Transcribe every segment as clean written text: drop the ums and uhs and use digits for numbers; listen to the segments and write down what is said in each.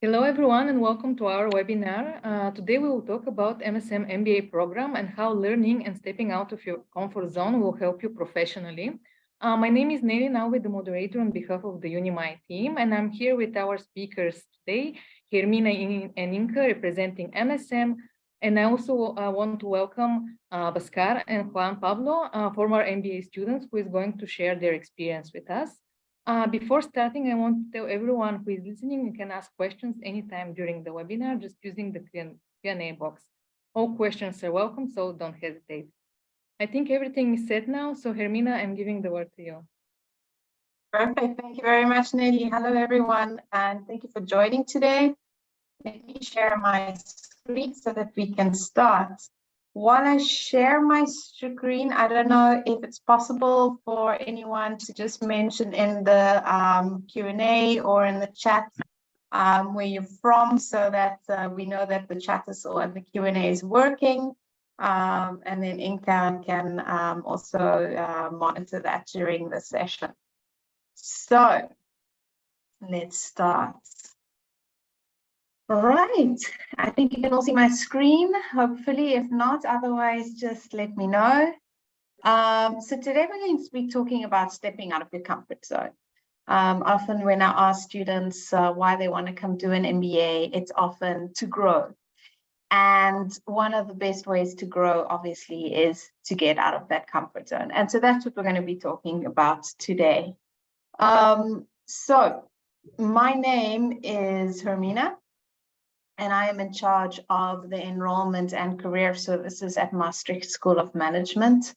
Hello, everyone, and welcome to our webinar. Today, we will talk about MSM MBA program and how learning and stepping out of your comfort zone will help you professionally. My name is Nelly, now with the moderator on behalf of the Unimai team, and I'm here with our speakers today, Hermina and Inka, representing MSM. And I also want to welcome Bhaskar and Juan Pablo, former MBA students, who is going to share their experience with us. Before starting, I want to tell everyone who is listening, you can ask questions anytime during the webinar, just using the Q&A box. All questions are welcome, so don't hesitate. I think everything is set now, so Hermina, I'm giving the word to you. Perfect. Thank you very much, Nelly. Hello, everyone, and thank you for joining today. Let me share my screen so that we can start. While I share my screen, I don't know if it's possible for anyone to just mention in the Q&A or in the chat where you're from, so that we know that the chat is and the Q&A is working. And then Inka can also monitor that during the session. So let's start. All right, I think you can all see my screen, hopefully. If not, otherwise, just let me know. So today we're going to be talking about stepping out of your comfort zone. Often when I ask students why they want to come do an MBA, it's often to grow. And one of the best ways to grow, obviously, is to get out of that comfort zone. And so that's what we're going to be talking about today. So my name is Hermina, and I am in charge of the enrollment and career services at Maastricht School of Management,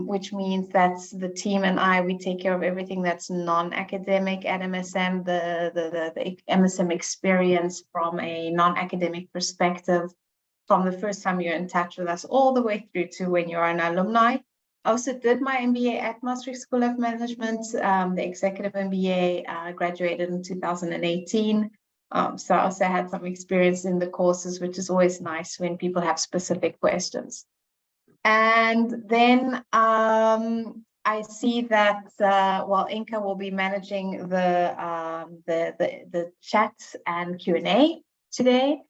which means that the team and I, we take care of everything that's non-academic at MSM, the MSM experience from a non-academic perspective, from the first time you're in touch with us all the way through to when you're an alumni. I also did my MBA at Maastricht School of Management, the executive MBA, graduated in 2018. So I also had some experience in the courses, which is always nice when people have specific questions. And then I see that, Inka will be managing the chat and Q&A today.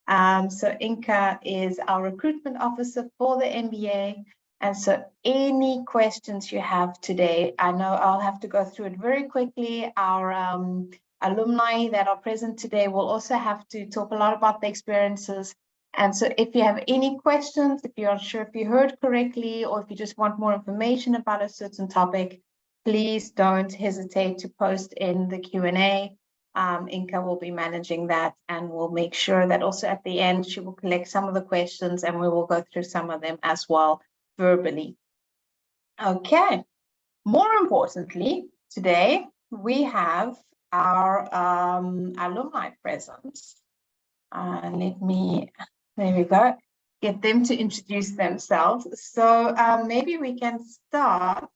So Inka is our recruitment officer for the MBA. And so any questions you have today, I know I'll have to go through it very quickly. Our alumni that are present today will also have to talk a lot about the experiences. And so if you have any questions, if you're unsure if you heard correctly, or if you just want more information about a certain topic, please don't hesitate to post in the Q&A. Inka will be managing that, and we'll make sure that also at the end, she will collect some of the questions and we will go through some of them as well verbally. Okay, more importantly, today we have our alumni present. There we go, get them to introduce themselves. So maybe we can start.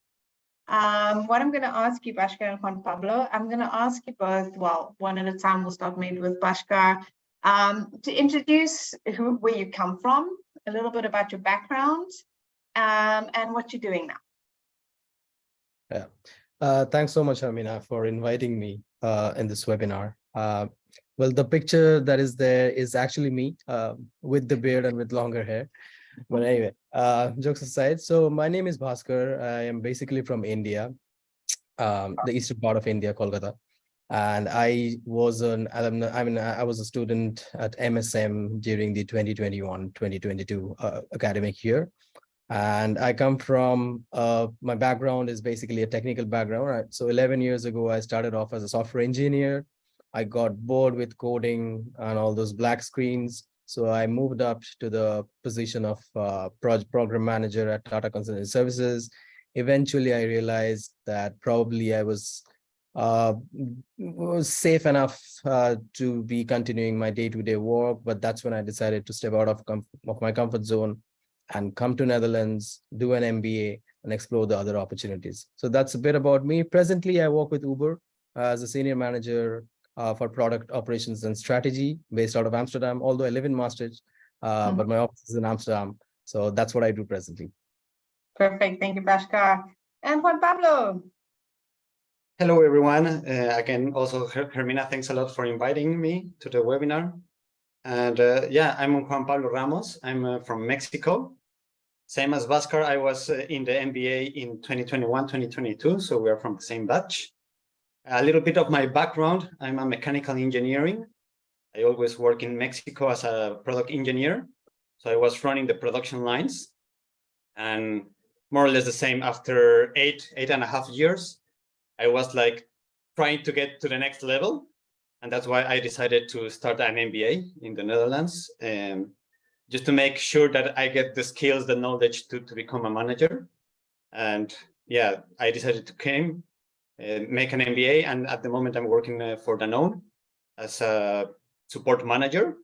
What I'm going to ask you, Bhaskar and Juan Pablo, I'm going to ask you both, well, one at a time. We'll start maybe with Bhaskar, to introduce where you come from, a little bit about your background, and what you're doing now. Yeah, thanks so much, Hermina, for inviting me in this webinar. Well, the picture that is there is actually me with the beard and with longer hair. But anyway, jokes aside, so my name is Bhaskar. I am basically from India, the eastern part of India, Kolkata. And I was an alumni. I mean, I was a student at MSM during the 2021-2022 academic year. And I come from, my background is basically a technical background. Right? So 11 years ago, I started off as a software engineer. I got bored with coding and all those black screens. So I moved up to the position of program manager at Tata Consultancy Services. Eventually, I realized that probably I was safe enough to be continuing my day-to-day work. But that's when I decided to step out of my comfort zone and come to Netherlands, do an MBA, and explore the other opportunities. So that's a bit about me. Presently, I work with Uber as a senior manager for product operations and strategy based out of Amsterdam, although I live in Maastricht, but my office is in Amsterdam. So that's what I do presently. Perfect. Thank you, Bhaskar. And Juan Pablo. Hello, everyone. Again, also, Hermina, thanks a lot for inviting me to the webinar. And yeah, I'm Juan Pablo Ramos. I'm from Mexico. Same as Bhaskar, I was in the MBA in 2021, 2022, so we are from the same batch. A little bit of my background, I'm a mechanical engineering. I always work in Mexico as a product engineer. So I was running the production lines, and more or less the same after 8.5 years. I was like trying to get to the next level. And that's why I decided to start an MBA in the Netherlands, just to make sure that I get the skills, the knowledge to become a manager. And yeah, I decided to make an MBA. And at the moment I'm working for Danone as a support manager.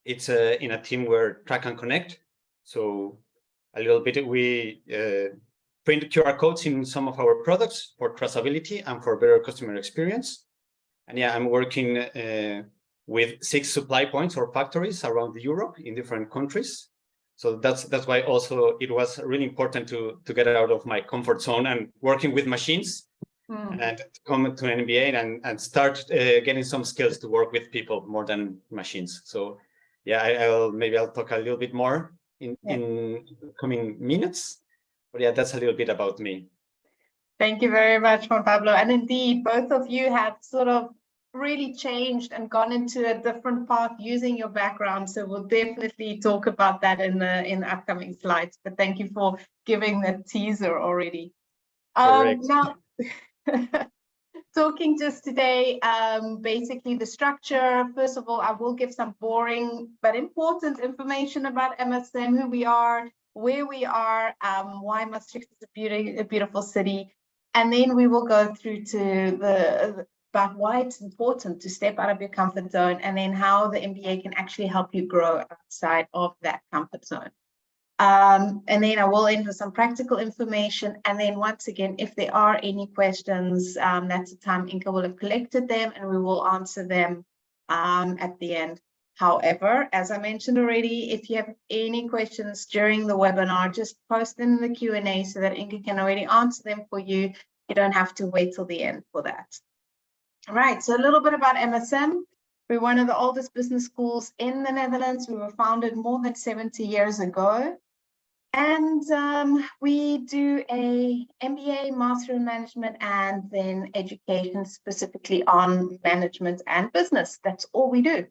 It's in a team where track and connect. So a little bit, we print QR codes in some of our products for traceability and for better customer experience. And yeah, I'm working with 6 supply points or factories around Europe in different countries. So that's why also it was really important to get out of my comfort zone and working with machines and to come to an MBA and start getting some skills to work with people more than machines. So yeah, maybe I'll talk a little bit more in coming minutes. But yeah, that's a little bit about me. Thank you very much, Juan Pablo. And indeed, both of you have sort of really changed and gone into a different path using your background. So we'll definitely talk about that in the upcoming slides. But thank you for giving that teaser already. Now, talking just today, basically the structure. First of all, I will give some boring but important information about MSM, who we are, where we are, why Maastricht is a beautiful city. And then we will go through to about why it's important to step out of your comfort zone, and then how the MBA can actually help you grow outside of that comfort zone. And then I will end with some practical information. And then once again, if there are any questions, that's the time Inka will have collected them and we will answer them at the end. However, as I mentioned already, if you have any questions during the webinar, just post them in the Q&A so that Inka can already answer them for you. You don't have to wait till the end for that. All right, so a little bit about MSM. We're one of the oldest business schools in the Netherlands. We were founded more than 70 years ago. And we do a MBA, Master in Management, and then education specifically on management and business. That's all we do.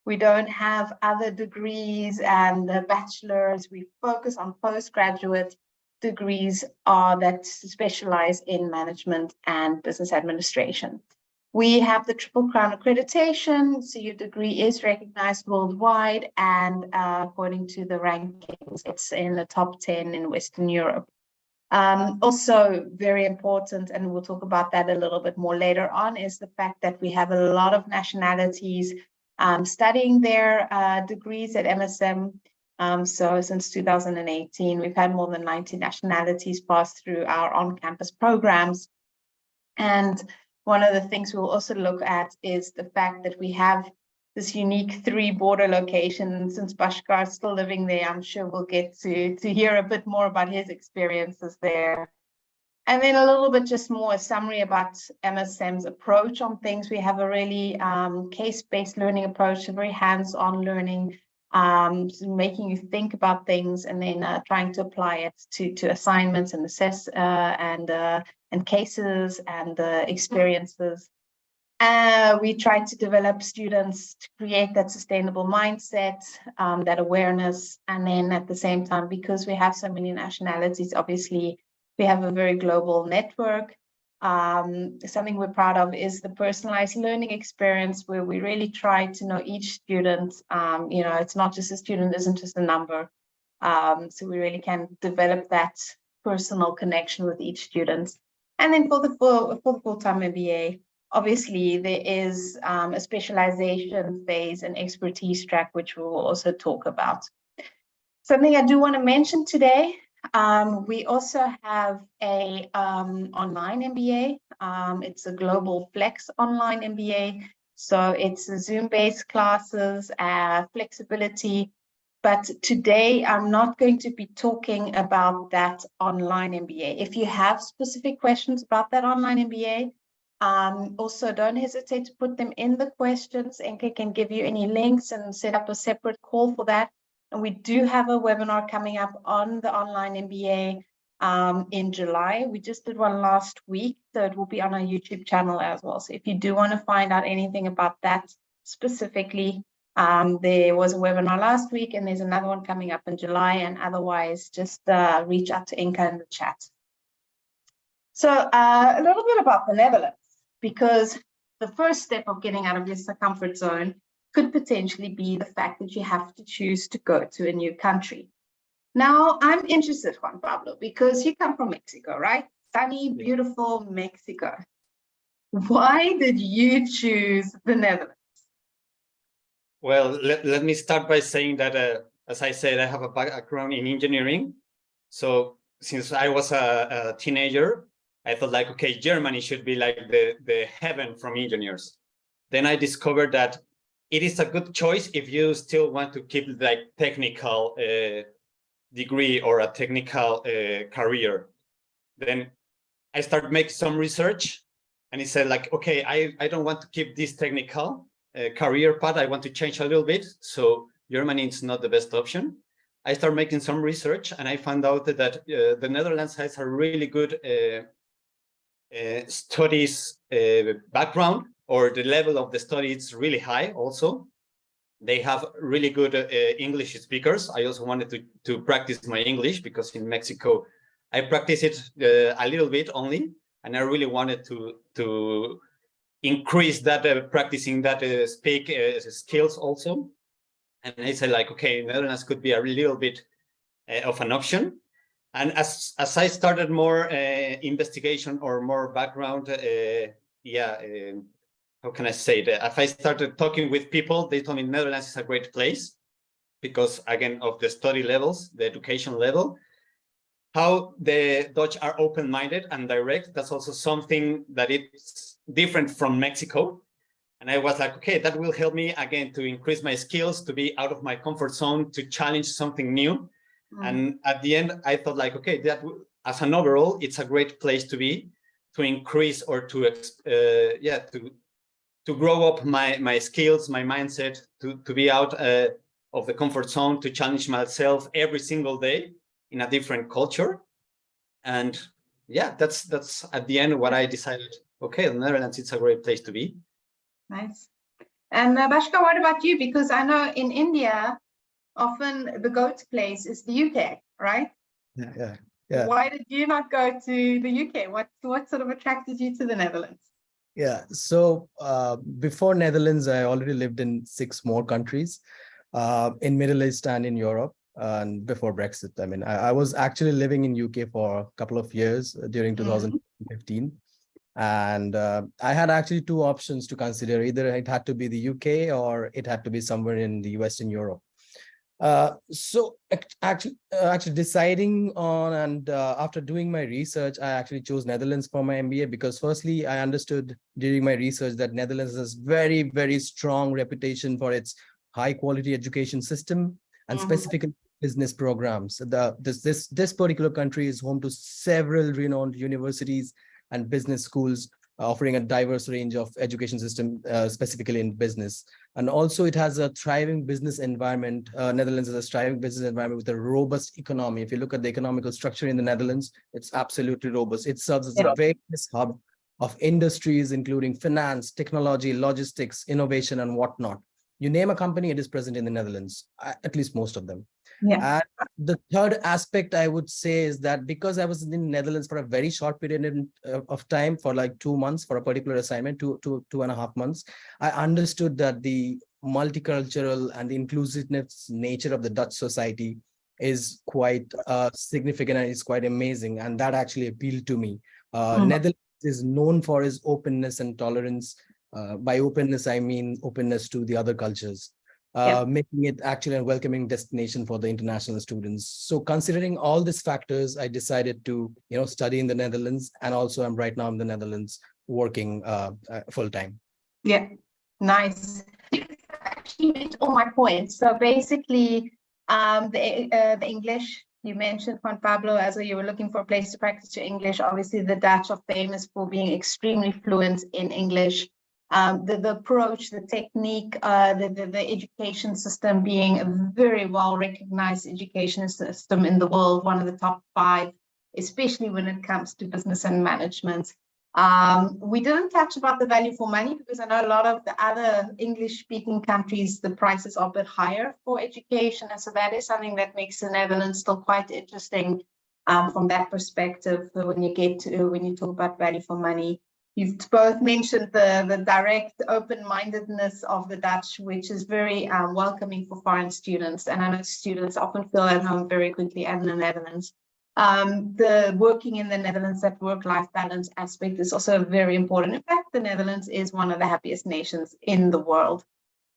We don't have other degrees and bachelors. We focus on postgraduate degrees that specialize in management and business administration. We have the Triple Crown accreditation, so your degree is recognized worldwide, and according to the rankings, it's in the top 10 in Western Europe. Also very important, and we'll talk about that a little bit more later on, is the fact that we have a lot of nationalities studying their degrees at MSM. So since 2018, we've had more than 90 nationalities pass through our on-campus programs. And one of the things we'll also look at is the fact that we have this unique 3 border locations. Since Bhaskar is still living there, I'm sure we'll get to hear a bit more about his experiences there. And then a little bit just more a summary about MSM's approach on things. We have a really case-based learning approach, a very hands-on learning, making you think about things and then trying to apply it to assignments and assess and cases and experiences. We try to develop students to create that sustainable mindset, that awareness, and then at the same time, because we have so many nationalities, obviously we have a very global network. Something we're proud of is the personalized learning experience, where we really try to know each student. You know, it's not just a student, isn't just a number. So we really can develop that personal connection with each student. And then for the full-time MBA, obviously there is a specialization phase and expertise track, which we will also talk about. Something I do want to mention today, we also have a online MBA. It's a global flex online MBA. So it's Zoom-based classes, flexibility. But today I'm not going to be talking about that online MBA. If you have specific questions about that online MBA, Also, don't hesitate to put them in the questions. Inka can give you any links and set up a separate call for that. And we do have a webinar coming up on the online MBA in July. We just did one last week, so it will be on our YouTube channel as well. So if you do want to find out anything about that specifically, there was a webinar last week and there's another one coming up in July, and otherwise just reach out to Inka in the chat. So a little bit about the Netherlands, because the first step of getting out of your comfort zone could potentially be the fact that you have to choose to go to a new country. Now, I'm interested, Juan Pablo, because you come from Mexico, right? Sunny, beautiful Mexico. Why did you choose the Netherlands? Well, let me start by saying that, as I said, I have a background in engineering. So since I was a teenager, I thought like, okay, Germany should be like the heaven from engineers. Then I discovered that it is a good choice if you still want to keep like technical degree or a technical career. Then I started making some research and it said like, okay, I don't want to keep this technical career path. I want to change a little bit. So Germany is not the best option. I started making some research and I found out that the Netherlands has a really good studies background, or the level of the study is really high also. They have really good English speakers. I also wanted to practice my English because in Mexico, I practice it a little bit only, and I really wanted to increase that practicing that speak skills also. And I said like, okay, Netherlands could be a little bit of an option. And as I started more investigation or more background, how can I say that? If I started talking with people, they told me Netherlands is a great place because, again, of the study levels, the education level, how the Dutch are open-minded and direct. That's also something that it's different from Mexico. And I was like, okay, that will help me, again, to increase my skills, to be out of my comfort zone, to challenge something new. And at the end, I thought like, okay, that as an overall, it's a great place to be, to increase or to grow up my skills, my mindset, to be out of the comfort zone, to challenge myself every single day in a different culture. And yeah, that's at the end what I decided. Okay, the Netherlands, it's a great place to be. Nice. And Bashka, what about you? Because I know in India, often the go-to place is the UK, right? Yeah. Why did you not go to the UK? What sort of attracted you to the Netherlands? Yeah, so before Netherlands, I already lived in 6 more countries in Middle East and in Europe, and before Brexit. I mean, I was actually living in UK for a couple of years during 2015. And I had actually 2 options to consider. Either it had to be the UK or it had to be somewhere in the Western Europe. So actually deciding on, and after doing my research, I actually chose Netherlands for my MBA because firstly, I understood during my research that Netherlands has very, very strong reputation for its high quality education system and specifically business programs. This particular country is home to several renowned universities and business schools offering a diverse range of education system, specifically in business. And also it has a thriving business environment. Netherlands has a thriving business environment with a robust economy. If you look at the economical structure in the Netherlands, it's absolutely robust. It serves as a various hub of industries, including finance, technology, logistics, innovation, and whatnot. You name a company, it is present in the Netherlands, at least most of them. Yeah. And the third aspect I would say is that because I was in the Netherlands for a very short period of time, for like 2 months for a particular assignment, 2.5 months, I understood that the multicultural and the inclusiveness nature of the Dutch society is quite significant and is quite amazing. And that actually appealed to me. Netherlands is known for its openness and tolerance. By openness, I mean openness to the other cultures. Making it actually a welcoming destination for the international students. So considering all these factors, I decided to, study in the Netherlands, and also I'm right now in the Netherlands working full time. Yeah, nice. You actually made all my points. So basically, the English You mentioned, Juan Pablo, as you were looking for a place to practice your English. Obviously, the Dutch are famous for being extremely fluent in English. The approach, the technique, the education system being a very well-recognized education system in the world, one of the top 5, especially when it comes to business and management. We didn't touch about the value for money because I know a lot of the other English-speaking countries, the prices are a bit higher for education. And so that is something that makes the Netherlands still quite interesting from that perspective when you talk about value for money. You've both mentioned the direct open-mindedness of the Dutch, which is very welcoming for foreign students. And I know students often feel at home very quickly in the Netherlands. The working in the Netherlands, that work-life balance aspect is also very important. In fact, the Netherlands is one of the happiest nations in the world.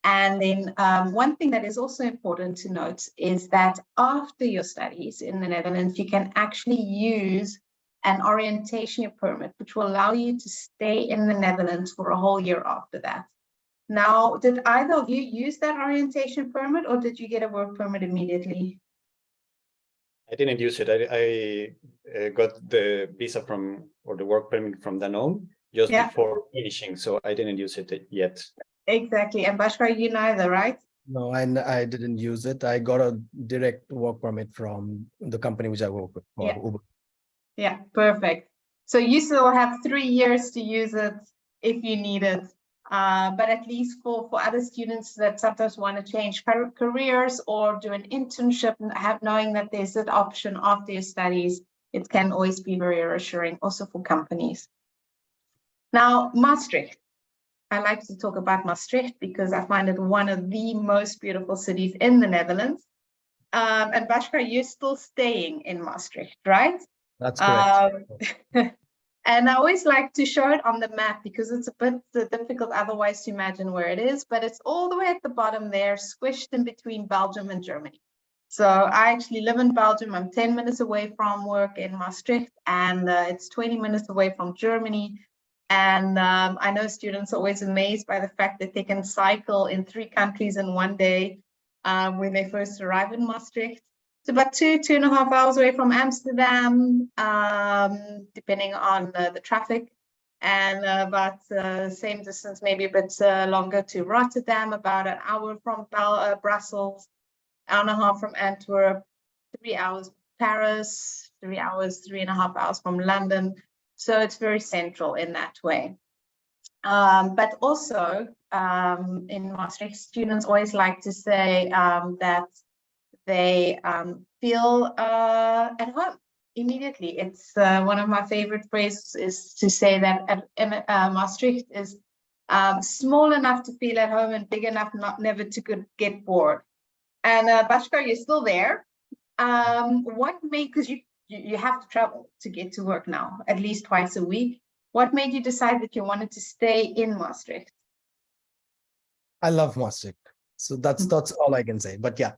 And then one thing that is also important to note is that after your studies in the Netherlands, you can actually use an orientation permit, which will allow you to stay in the Netherlands for a whole year after that. Now, did either of you use that orientation permit or did you get a work permit immediately? I didn't use it. I got the visa or the work permit from Danone just before finishing, so I didn't use it yet. Exactly. And Bhaskar, you neither, right? No, I didn't use it. I got a direct work permit from the company which I work with for Uber. Yeah, perfect. So you still have 3 years to use it if you need it. But at least for other students that sometimes want to change careers or do an internship and knowing that there's that option after your studies, it can always be very reassuring also for companies. Now, Maastricht. I like to talk about Maastricht because I find it one of the most beautiful cities in the Netherlands. And Bhaskar, you're still staying in Maastricht, right? That's correct. And I always like to show it on the map because it's a bit difficult otherwise to imagine where it is, but it's all the way at the bottom there, squished in between Belgium and Germany. So I actually live in Belgium. I'm 10 minutes away from work in Maastricht, and it's 20 minutes away from Germany. And I know students are always amazed by the fact that they can cycle in 3 countries in one day when they first arrive in Maastricht. It's about 2.5 hours away from Amsterdam, depending on the traffic, and about same distance, maybe a bit longer to Rotterdam, about an hour from Brussels, hour and a half from Antwerp, 3 hours Paris, 3 hours, 3.5 hours from London. So it's very central in that way. But also in Maastricht, students always like to say that they feel at home immediately. It's one of my favorite phrases is to say that Maastricht is small enough to feel at home and big enough never to get bored. And Bhaskar, you're still there. What made, because you have to travel to get to work now, at least twice a week. What made you decide that you wanted to stay in Maastricht? I love Maastricht. So that's all I can say. But yeah,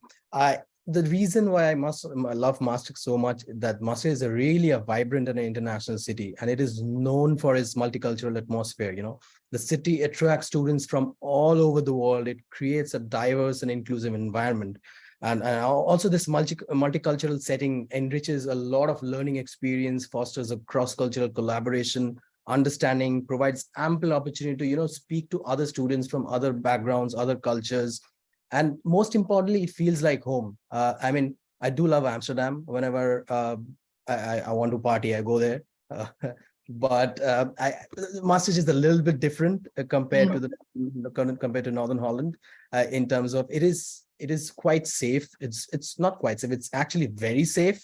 the reason why I love Maastricht so much, that Maastricht is really a vibrant and an international city, and it is known for its multicultural atmosphere. You know, the city attracts students from all over the world. It creates a diverse and inclusive environment. And also this multicultural setting enriches a lot of learning experience, fosters a cross-cultural collaboration, understanding, provides ample opportunity to, you know, speak to other students from other backgrounds, other cultures. And most importantly, it feels like home. I mean, I do love Amsterdam. Whenever I want to party, I go there. But Maastricht is a little bit different compared to Northern Holland in terms of it is quite safe. It's not quite safe. It's actually very safe.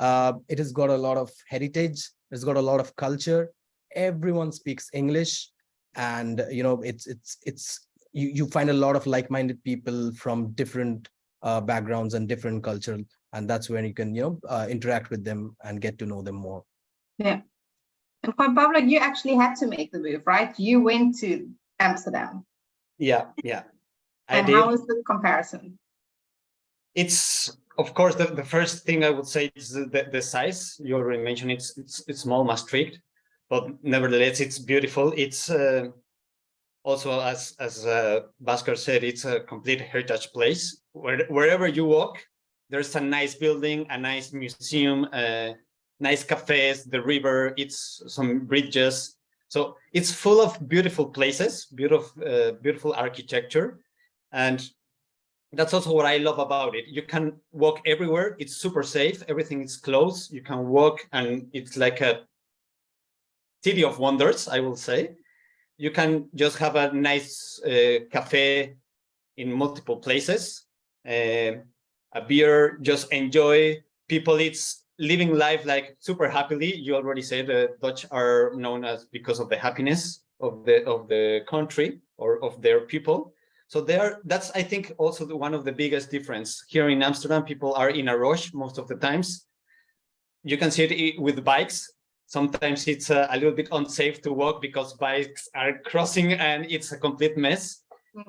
It has got a lot of heritage. It's got a lot of culture. Everyone speaks English, and you know you find a lot of like-minded people from different backgrounds and different culture, and that's when you can interact with them and get to know them more. Yeah. And Juan Pablo, you actually had to make the move, right? You went to Amsterdam. Yeah. And how was the comparison? It's, of course, the first thing I would say is the size. You already mentioned it's small, Maastricht, but nevertheless, it's beautiful. It's also, as Bhaskar said, it's a complete heritage place. Wherever you walk, there's a nice building, a nice museum, nice cafes, the river, it's some bridges. So it's full of beautiful places, beautiful architecture. And that's also what I love about it. You can walk everywhere. It's super safe. Everything is close. You can walk, and it's like a city of wonders, I will say. You can just have a nice cafe in multiple places, a beer, just enjoy. People, it's living life like super happily. You already said Dutch are known as because of the happiness of the country or of their people. So that's, I think, also one of the biggest difference. Here in Amsterdam, people are in a rush most of the times. You can see it with bikes. Sometimes it's a little bit unsafe to walk because bikes are crossing and it's a complete mess.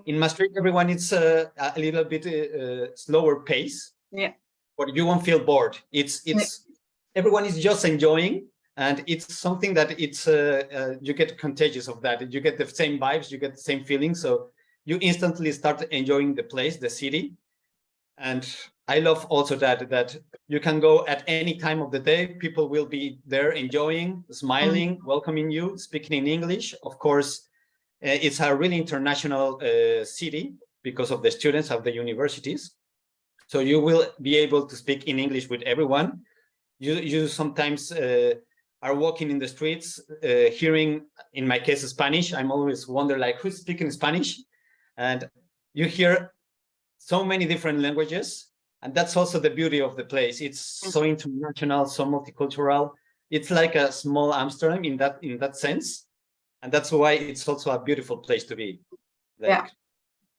In Maastricht, everyone is a little bit slower pace. Yeah. But you won't feel bored. Everyone is just enjoying, and it's something that you get contagious of that. You get the same vibes, you get the same feelings. So you instantly start enjoying the place, the city. And I love also that you can go at any time of the day. People will be there enjoying, smiling, welcoming you, speaking in English. Of course, it's a really international city because of the students of the universities. So you will be able to speak in English with everyone. You sometimes are walking in the streets, hearing, in my case, Spanish. I'm always wonder like, who's speaking Spanish? And you hear so many different languages. And that's also the beauty of the place. It's so international, so multicultural. It's like a small Amsterdam in that sense. And that's why it's also a beautiful place to be. Like,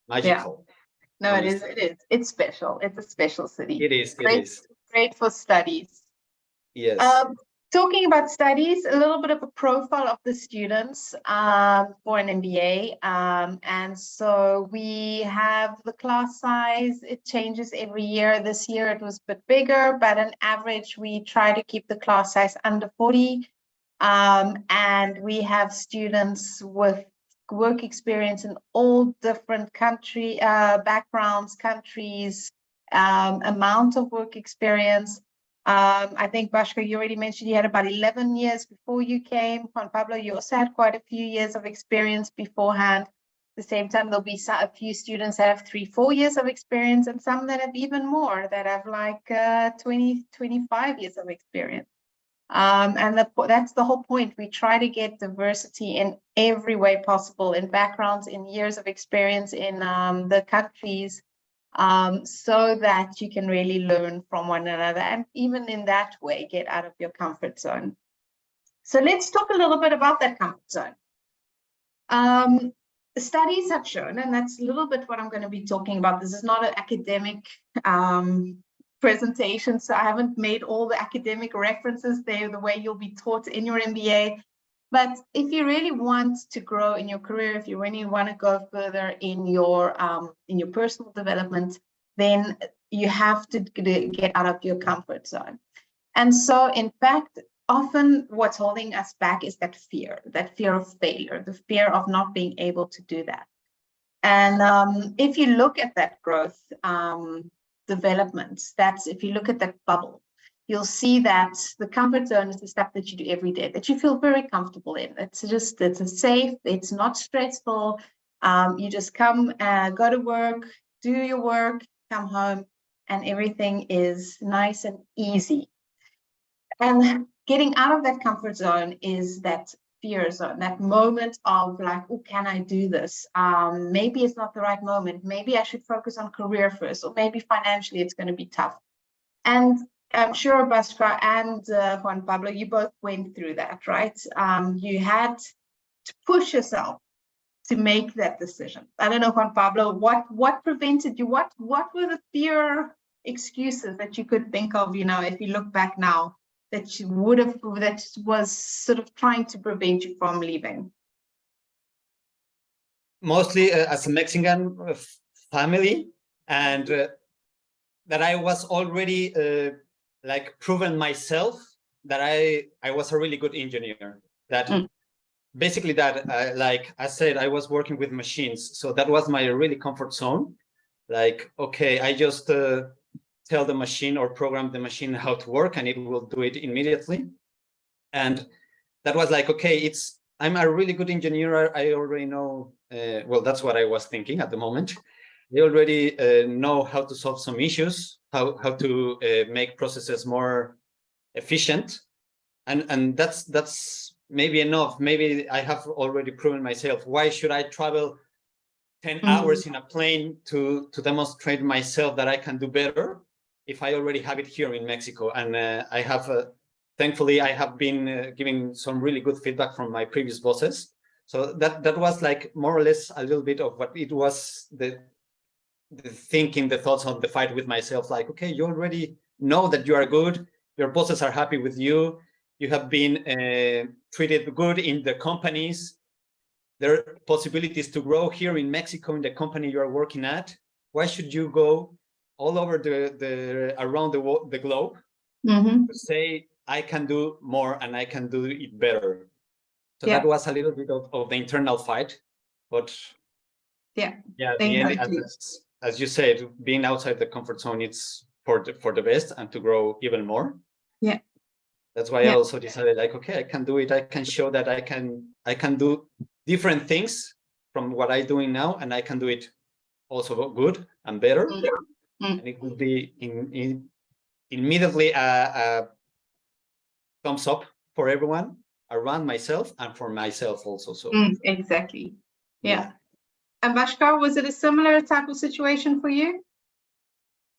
magical. Yeah. No, honestly. It is. It's special. It's a special city. It is. It is. Great for studies. Yes. Talking about studies, a little bit of a profile of the students for an MBA. And so we have the class size. It changes every year. This year it was a bit bigger, but on average, we try to keep the class size under 40. And we have students with work experience in all different country backgrounds, countries, amount of work experience. I think, Bashka, you already mentioned you had about 11 years before you came. Juan Pablo, you also had quite a few years of experience beforehand. At the same time, there'll be a few students that have 3-4 years of experience, and some that have even more, that have like 20-25 years of experience. And that's the whole point. We try to get diversity in every way possible, in backgrounds, in years of experience, in the countries, so that you can really learn from one another, and even in that way, get out of your comfort zone. So let's talk a little bit about that comfort zone. The studies have shown, and that's a little bit what I'm going to be talking about. This is not an academic presentation, so I haven't made all the academic references there the way you'll be taught in your MBA. But if you really want to grow in your career, if you really want to go further in your personal development, then you have to get out of your comfort zone. And so, in fact, often what's holding us back is that fear of failure, the fear of not being able to do that. And if you look at that growth development, that's, if you look at that bubble, you'll see that the comfort zone is the stuff that you do every day, that you feel very comfortable in. It's safe, it's not stressful. You just come, go to work, do your work, come home, and everything is nice and easy. And getting out of that comfort zone is that fear zone, that moment of like, oh, can I do this? Maybe it's not the right moment. Maybe I should focus on career first, or maybe financially it's going to be tough. And I'm sure Basra and Juan Pablo, you both went through that, right? You had to push yourself to make that decision. I don't know, Juan Pablo, what prevented you? What were the fear excuses that you could think of, if you look back now, that you would have, that was sort of trying to prevent you from leaving? Mostly as a Mexican family, and that I was already like proven myself that I was a really good engineer. That basically that like I said, I was working with machines, so that was my really comfort zone. Like, okay, I just tell the machine or program the machine how to work, and it will do it immediately. And that was like, okay, I'm a really good engineer. I already know, well, that's what I was thinking at the moment. I already know how to solve some issues, how to make processes more efficient. And that's maybe enough. Maybe I have already proven myself. Why should I travel 10 hours in a plane to demonstrate myself that I can do better if I already have it here in Mexico? And I have, thankfully, I have been giving some really good feedback from my previous bosses. So that was like more or less a little bit of what it was, the thinking, the thoughts on the fight with myself. Like, okay, you already know that you are good. Your bosses are happy with you. You have been treated good in the companies. There are possibilities to grow here in Mexico in the company you are working at. Why should you go all over around the globe to say I can do more and I can do it better? So that was a little bit of the internal fight, but yeah, at the end, as you said, being outside the comfort zone, it's for the best and to grow even more. Yeah. That's why I also decided, like, okay, I can do it. I can show that I can do different things from what I'm doing now, and I can do it also good and better. And it will be immediately a thumbs up for everyone around myself and for myself also. So exactly. Yeah. And Bhaskar, was it a similar type of situation for you?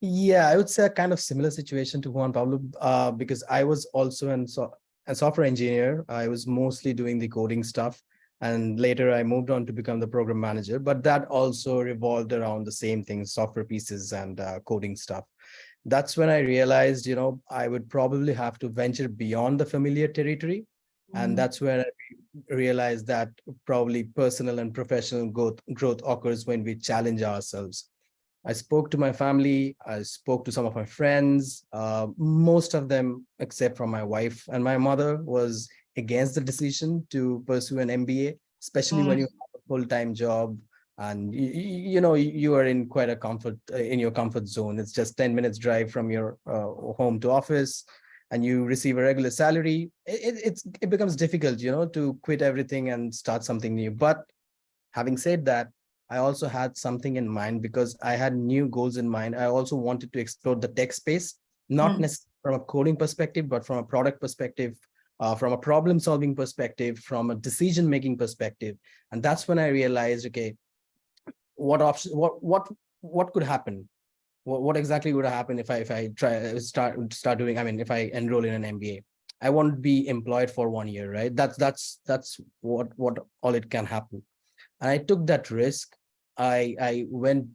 Yeah, I would say a kind of similar situation to Juan Pablo, because I was also a software engineer. I was mostly doing the coding stuff, and later I moved on to become the program manager. But that also revolved around the same things, software pieces and coding stuff. That's when I realized, I would probably have to venture beyond the familiar territory. And that's where I realized that probably personal and professional growth occurs when we challenge ourselves. I spoke to my family, I spoke to some of my friends, most of them, except for my wife and my mother, was against the decision to pursue an MBA, especially when you have a full-time job and you are in quite a in your comfort zone. It's just 10 minutes drive from your home to office, and you receive a regular salary. It becomes difficult, to quit everything and start something new. But having said that, I also had something in mind because I had new goals in mind. I also wanted to explore the tech space, not necessarily from a coding perspective, but from a product perspective, from a problem solving perspective, from a decision making perspective. And that's when I realized, okay, what could happen? What exactly would happen if I start doing? I mean, if I enroll in an MBA, I won't be employed for 1 year, right? That's what all it can happen. And I took that risk. I went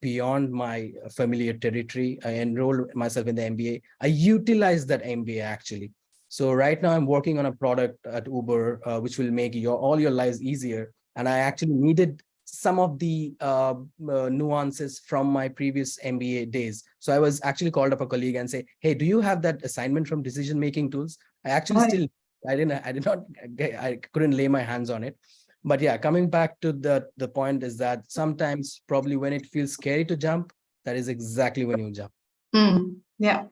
beyond my familiar territory. I enrolled myself in the MBA. I utilized that MBA actually. So right now I'm working on a product at Uber, which will make all your lives easier. And I actually needed some of the nuances from my previous MBA days. So I was actually called up a colleague and say, hey, do you have that assignment from decision-making tools? I actually I couldn't lay my hands on it. But yeah, coming back to the point is that sometimes probably when it feels scary to jump, that is exactly when you jump. Yeah.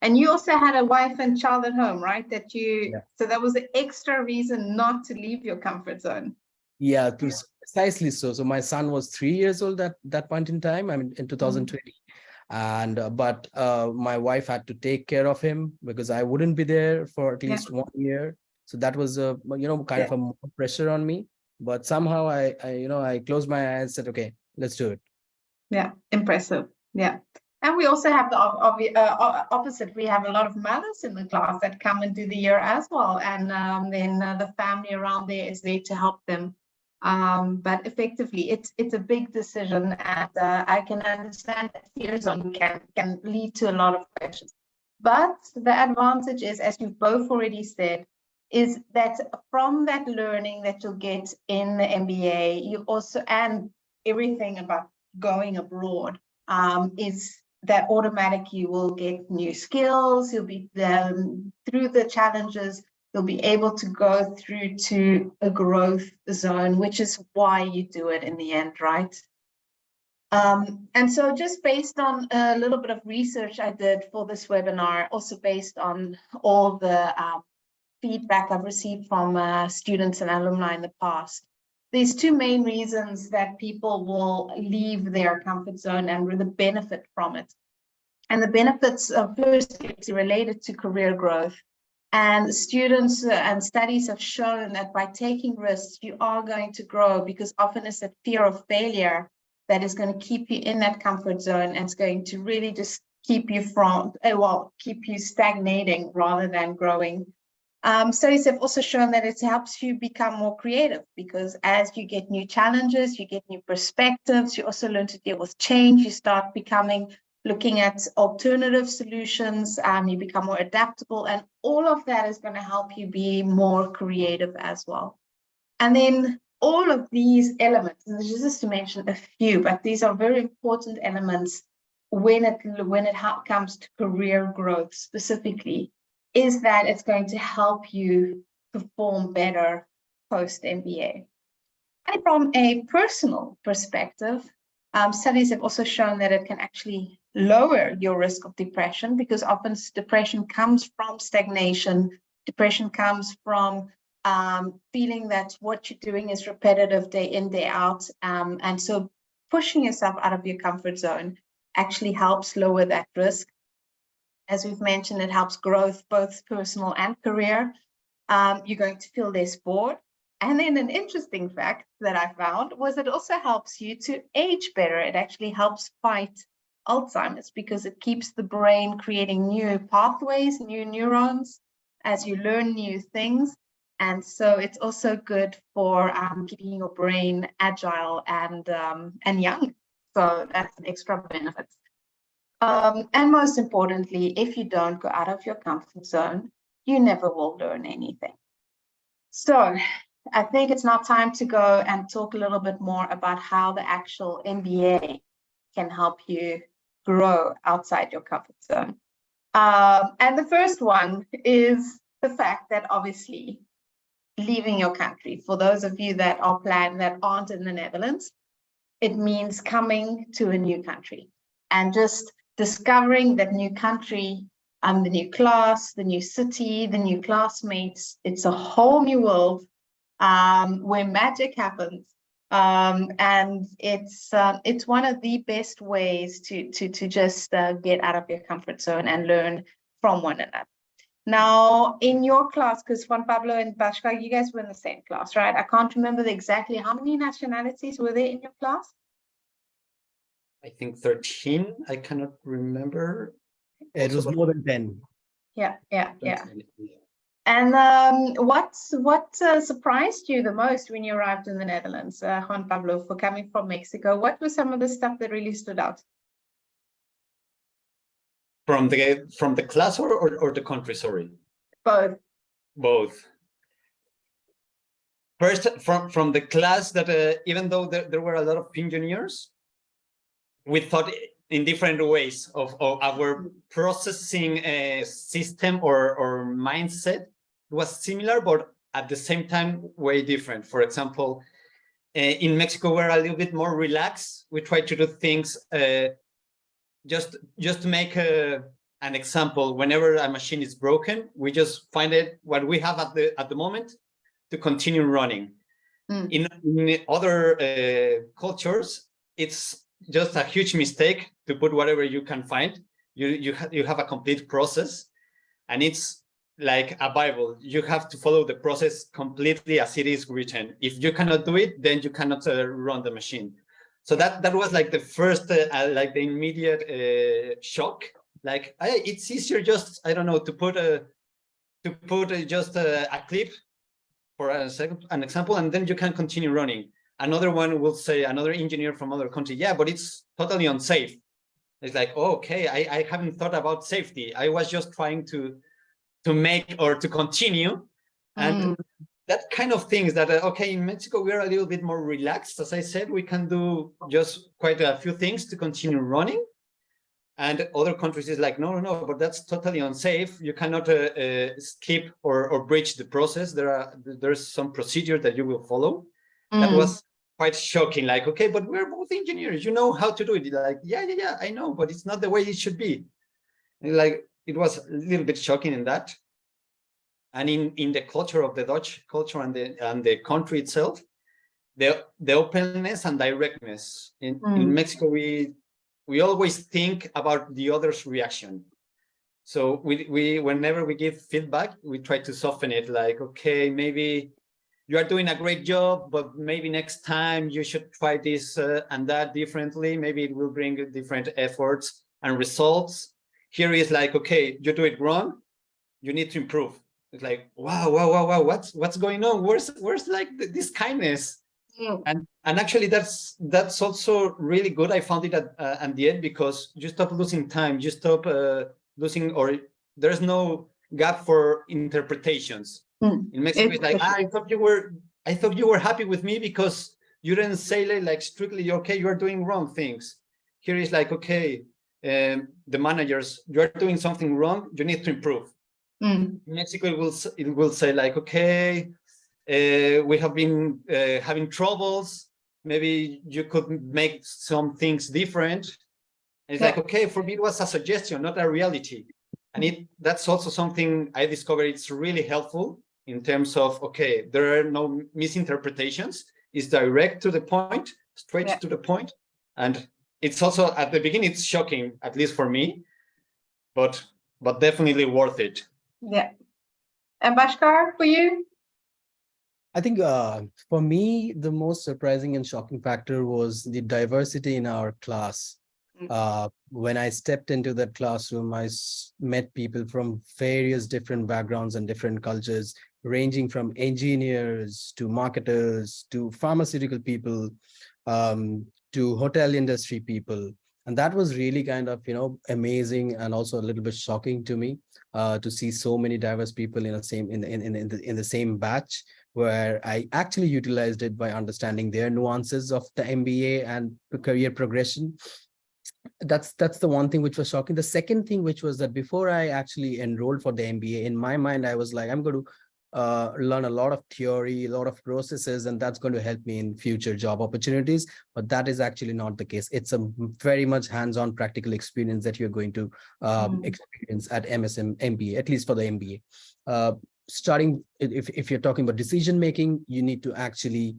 And you also had a wife and child at home, right? So that was an extra reason not to leave your comfort zone. Yeah, precisely so. So my son was 3 years old at that point in time, I mean, in 2020. And but my wife had to take care of him because I wouldn't be there for at least 1 year. So that was kind of a more pressure on me. But somehow I closed my eyes and said, okay, let's do it. Yeah, impressive. Yeah. And we also have the opposite. We have a lot of mothers in the class that come and do the year as well. And then the family around there is there to help them. But effectively, it's a big decision. And I can understand that fears on can lead to a lot of questions. But the advantage is, as you've both already said, is that from that learning that you'll get in the MBA, you also, and everything about going abroad, is that automatic you will get new skills, you'll be through the challenges, you'll be able to go through to a growth zone, which is why you do it in the end, right? And so just based on a little bit of research I did for this webinar, also based on all the feedback I've received from students and alumni in the past, there's two main reasons that people will leave their comfort zone and really benefit from it. And the benefits are firstly related to career growth. And students and studies have shown that by taking risks, you are going to grow, because often it's that fear of failure that is going to keep you in that comfort zone, and it's going to really just keep you from, keep you stagnating rather than growing. Studies have also shown that it helps you become more creative, because as you get new challenges, you get new perspectives, you also learn to deal with change, you start looking at alternative solutions, you become more adaptable, and all of that is going to help you be more creative as well. And then all of these elements, and just to mention a few, but these are very important elements when it comes to career growth specifically, is that it's going to help you perform better post MBA. And from a personal perspective, studies have also shown that it can actually lower your risk of depression, because often depression comes from stagnation. Depression comes from feeling that what you're doing is repetitive day in, day out. And so pushing yourself out of your comfort zone actually helps lower that risk. As we've mentioned, it helps growth, both personal and career. You're going to feel less bored. And then an interesting fact that I found was it also helps you to age better. It actually helps fight Alzheimer's, because it keeps the brain creating new pathways, new neurons, as you learn new things. And so it's also good for keeping your brain agile and young. So that's an extra benefit. And most importantly, if you don't go out of your comfort zone, you never will learn anything. So I think it's now time to go and talk a little bit more about how the actual MBA can help you grow outside your comfort zone. And the first one is the fact that obviously leaving your country, for those of you that are planned that aren't in the Netherlands, it means coming to a new country and just discovering that new country, the new class, the new city, the new classmates. It's a whole new world where magic happens. And it's one of the best ways to just get out of your comfort zone and learn from one another. Now, in your class, because Juan Pablo and Bashka, you guys were in the same class, right? I can't remember exactly how many nationalities were there in your class. I think 13. I cannot remember. It was more than 10. Yeah. And what surprised you the most when you arrived in the Netherlands, Juan Pablo, for coming from Mexico? What was some of the stuff that really stood out? From the class or the country, sorry? Both. First, from the class, that even though there were a lot of engineers, we thought in different ways of our processing system or mindset was similar, but at the same time way different. For example, in Mexico, we're a little bit more relaxed. We try to do things just to make an example. Whenever a machine is broken, we just find what we have at the moment to continue running. In other cultures, it's just a huge mistake to put whatever you can find. You have a complete process, and it's like a Bible. You have to follow the process completely as it is written. If you cannot do it, then you cannot run the machine. So that was like the first, like the immediate shock. Like, it's easier just, I don't know, to put just a clip for an example, and then you can continue running. Another one will say, another engineer from other country, yeah, but it's totally unsafe. It's like, oh, okay, I haven't thought about safety. I was just trying to make or to continue. And that kind of things that, okay, in Mexico, we're a little bit more relaxed. As I said, we can do just quite a few things to continue running. And other countries is like, no, but that's totally unsafe. You cannot skip or breach the process. There's some procedure that you will follow. That was quite shocking. Like, okay, but we're both engineers. You know how to do it. Like, yeah, I know, but it's not the way it should be. And like, it was a little bit shocking in that. And in the culture of the Dutch culture and the country itself, the openness and directness. In Mexico, we always think about the other's reaction. So we whenever we give feedback, we try to soften it. Like, okay, maybe you are doing a great job, but maybe next time you should try this and that differently. Maybe it will bring different efforts and results. Here is like, okay, you do it wrong, you need to improve. It's like, wow, what's going on? Where's like this kindness? And actually, that's also really good. I found it at the end, because you stop losing time, you stop losing, or there's no gap for interpretations. In Mexico, it's like, I thought you were happy with me because you didn't say like strictly, okay, you are doing wrong things. Here is like, okay, the managers, you are doing something wrong, you need to improve. In Mexico, it will say like, okay, we have been having troubles. Maybe you could make some things different. And it's like, okay, for me, it was a suggestion, not a reality. And that's also something I discovered it's really helpful in terms of, okay, there are no misinterpretations. It's direct to the point, straight to the point. And it's also, at the beginning, it's shocking, at least for me, but definitely worth it. Yeah. And Bhaskar, for you? I think for me, the most surprising and shocking factor was the diversity in our class. When I stepped into that classroom, I met people from various different backgrounds and different cultures, ranging from engineers to marketers to pharmaceutical people to hotel industry people. And that was really kind of, amazing and also a little bit shocking to me to see so many diverse people in the same batch, where I actually utilized it by understanding their nuances of the MBA and career progression. That's the one thing which was shocking. The second thing, which was that before I actually enrolled for the MBA, in my mind, I was like, I'm going to learn a lot of theory, a lot of processes, and that's going to help me in future job opportunities. But that is actually not the case. It's a very much hands-on practical experience that you're going to experience at MSM MBA, at least for the MBA. Starting, if you're talking about decision making, you need to actually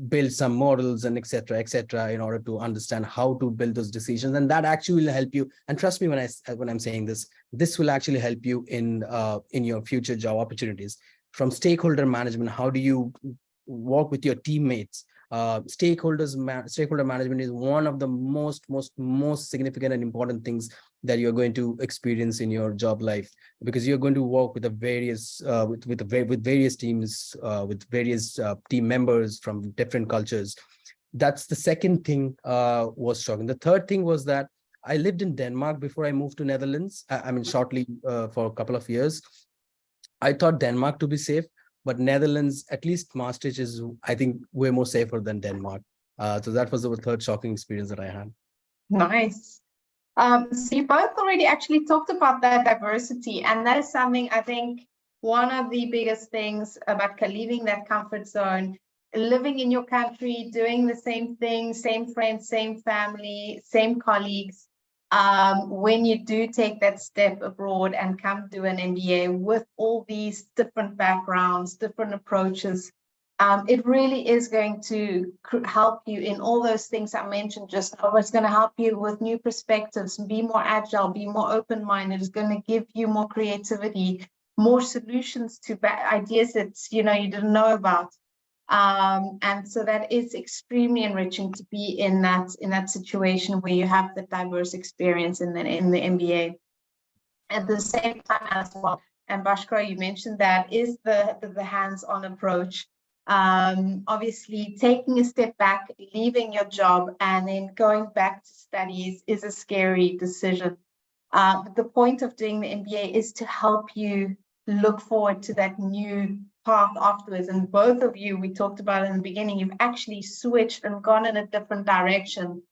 build some models and etc in order to understand how to build those decisions, and that actually will help you. And trust me when I'm saying this will actually help you in your future job opportunities. From stakeholder management, how do you work with your teammates? Stakeholder management is one of the most significant and important things that you're going to experience in your job life, because you're going to work with various teams, with various team members from different cultures. That's the second thing was shocking. The third thing was that I lived in Denmark before I moved to Netherlands. I mean, shortly for a couple of years. I thought Denmark to be safe, but Netherlands, at least Maastricht, is, I think, way more safer than Denmark. So that was the third shocking experience that I had. Nice. So you both already actually talked about that diversity, and that is something I think one of the biggest things about leaving that comfort zone, living in your country, doing the same thing, same friends, same family, same colleagues. When you do take that step abroad and come to an MBA with all these different backgrounds, different approaches, it really is going to help you in all those things I mentioned just now. It's going to help you with new perspectives, be more agile, be more open-minded. It's going to give you more creativity, more solutions to ideas that you didn't know about. And so that is extremely enriching to be in that situation where you have the diverse experience in the MBA. At the same time as well, and Bhaskar, you mentioned that is the hands-on approach. Obviously, taking a step back, leaving your job, and then going back to studies is a scary decision. But the point of doing the MBA is to help you look forward to that new path afterwards. And both of you, we talked about in the beginning, you've actually switched and gone in a different direction,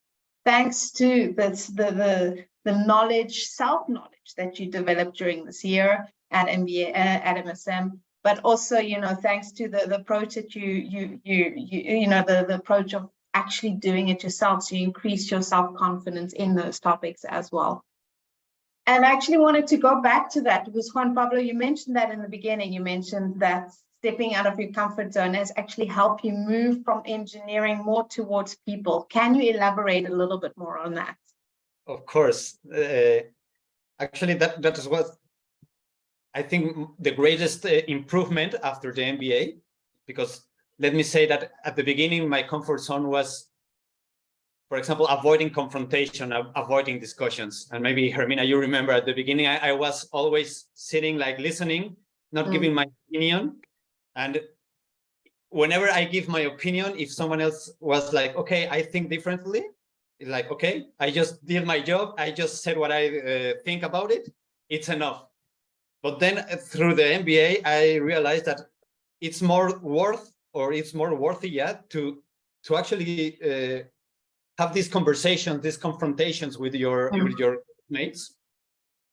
thanks to the knowledge, self-knowledge that you developed during this year at MBA, at MSM, but also, thanks to the approach that the approach of actually doing it yourself, so you increase your self-confidence in those topics as well. And I actually wanted to go back to that because Juan Pablo, you mentioned that in the beginning. You mentioned that stepping out of your comfort zone has actually helped you move from engineering more towards people. Can you elaborate a little bit more on that? Of course. Actually, that is what I think the greatest improvement after the MBA, because let me say that at the beginning, my comfort zone was, for example, avoiding confrontation, avoiding discussions. And maybe, Hermina, you remember at the beginning, I was always sitting, like listening, not giving my opinion. And whenever I give my opinion, if someone else was like, okay, I think differently, it's like, okay, I just did my job. I just said what I think about it. It's enough. But then through the MBA, I realized that it's more worthy yet to actually have these conversations, these confrontations with your mates.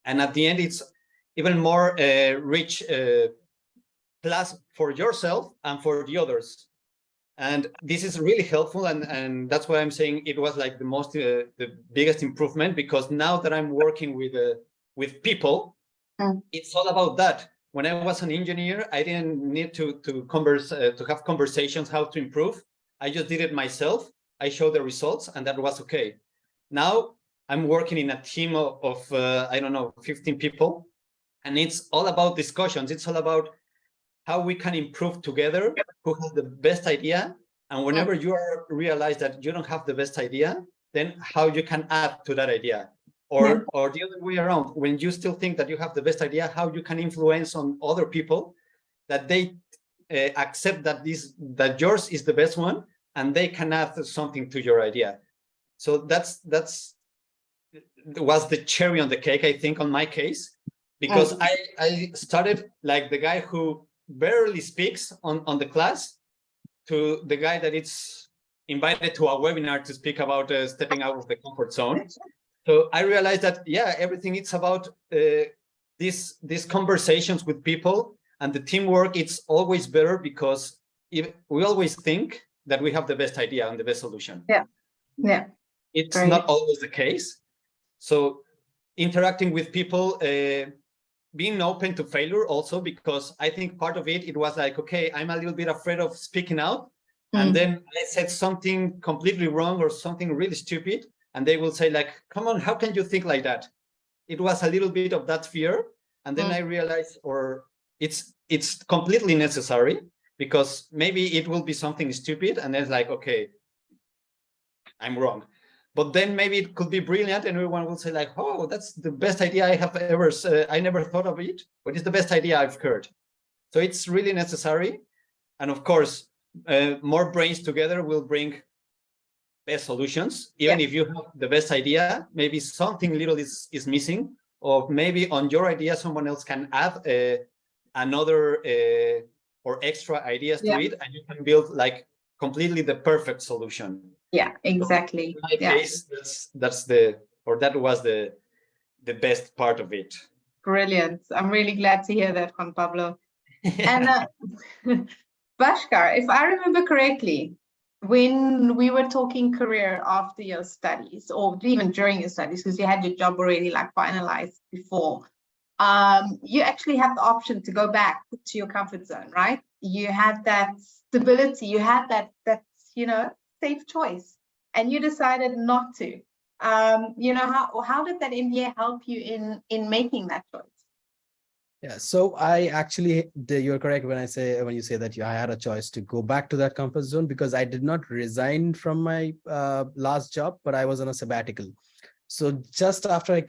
And at the end, it's even more rich class for yourself and for the others. And this is really helpful. And that's why I'm saying it was like the biggest improvement, because now that I'm working with people, it's all about that. When I was an engineer, I didn't need to have conversations, how to improve. I just did it myself. I showed the results, and that was okay. Now I'm working in a team of I don't know, 15 people, and it's all about discussions. It's all about how we can improve together, who has the best idea. And whenever you realize that you don't have the best idea, then how you can add to that idea. Or the other way around, when you still think that you have the best idea, how you can influence on other people that they accept that yours is the best one, and they can add something to your idea. So that was the cherry on the cake, I think, on my case, because I started like the guy who barely speaks on the class to the guy that it's invited to a webinar to speak about stepping out of the comfort zone. So I realized that, everything it's about these conversations with people, and the teamwork. It's always better because we always think that we have the best idea and the best solution. It's not always the case. So interacting with people, being open to failure also, because I think part of it was like, okay, I'm a little bit afraid of speaking out. And then I said something completely wrong or something really stupid. And they will say like, come on, how can you think like that? It was a little bit of that fear. And then I realized, it's completely necessary, because maybe it will be something stupid. And then it's like, okay, I'm wrong. But then maybe it could be brilliant, and everyone will say like, oh, that's the best idea I have ever, I never thought of it, but it's the best idea I've heard. So it's really necessary. And of course, more brains together will bring best solutions. Even if you have the best idea, maybe something little is missing, or maybe on your idea, someone else can add another or extra ideas to it, and you can build like completely the perfect solution. Yeah, exactly. So in my case, that was the best part of it. Brilliant. I'm really glad to hear that, Juan Pablo. And Bhaskar, if I remember correctly, when we were talking career after your studies, or even during your studies, because you had your job already like finalized before, you actually had the option to go back to your comfort zone, right? You had that stability, you had that safe choice, and you decided not to. How did that MBA help you in making that choice? Yeah, so I actually, you're correct when you say that I had a choice to go back to that comfort zone, because I did not resign from my last job, but I was on a sabbatical. So just after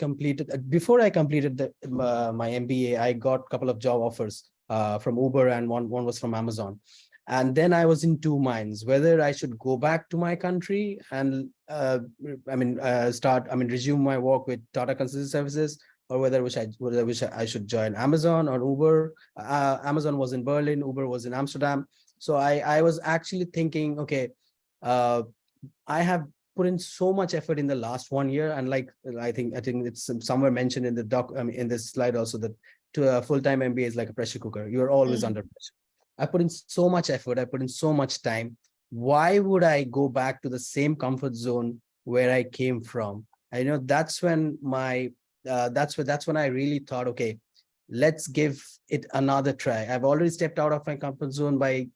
before I completed my MBA, I got a couple of job offers from Uber, and one was from Amazon. And then I was in two minds, whether I should go back to my country and resume my work with Tata Consultancy Services, or whether I should join Amazon or Uber. Amazon was in Berlin, Uber was in Amsterdam. So I was actually thinking, okay, I have put in so much effort in the last 1 year, and like I think it's somewhere mentioned in the in this slide also, that to a full-time MBA is like a pressure cooker. You're always under pressure. I put in so much effort. I put in so much time. Why would I go back to the same comfort zone where I came from? I know that's when that's when I really thought, okay, let's give it another try. I've already stepped out of my comfort zone by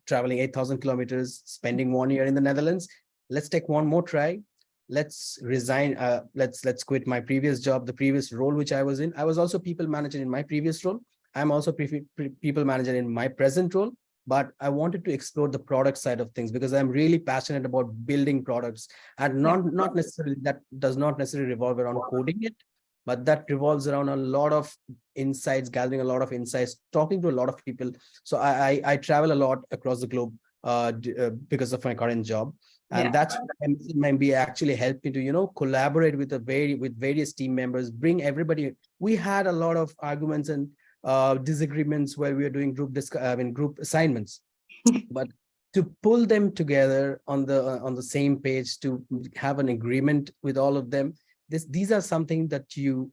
traveling 8,000 kilometers, spending 1 year in the Netherlands. Let's take one more try. Let's resign. Let's quit my previous job, the previous role which I was in. I was also people manager in my previous role. I'm also people manager in my present role, but I wanted to explore the product side of things because I'm really passionate about building products, and not necessarily, that does not necessarily revolve around coding it, but that revolves around a lot of insights, gathering a lot of insights, talking to a lot of people. So I travel a lot across the globe because of my current job. And that's my MBA actually helped me to, collaborate with various team members, bring everybody. We had a lot of arguments and disagreements while we were doing group assignments, but to pull them together on the same page, to have an agreement with all of them, these are something that you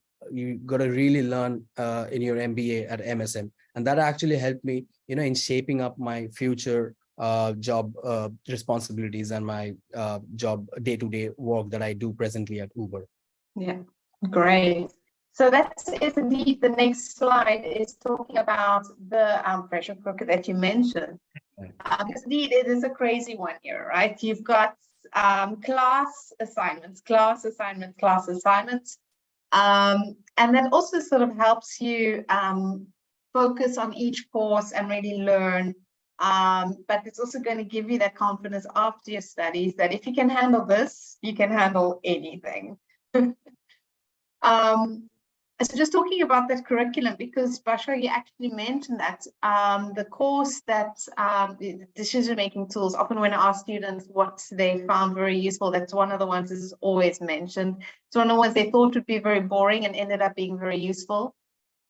got to really learn in your MBA at MSM, and that actually helped me, in shaping up my future job responsibilities and my job day-to-day work that I do presently at Uber. Yeah, great. So that is indeed the next slide, is talking about the pressure cooker that you mentioned. Because indeed it is a crazy one here, right? You've got class assignments, and that also sort of helps you focus on each course and really learn. But it's also going to give you that confidence after your studies that if you can handle this, you can handle anything. So just talking about that curriculum, because Bashar, you actually mentioned that the course that the decision-making tools, often when I ask students what they found very useful, that's one of the ones that is always mentioned. It's one of the ones they thought would be very boring and ended up being very useful.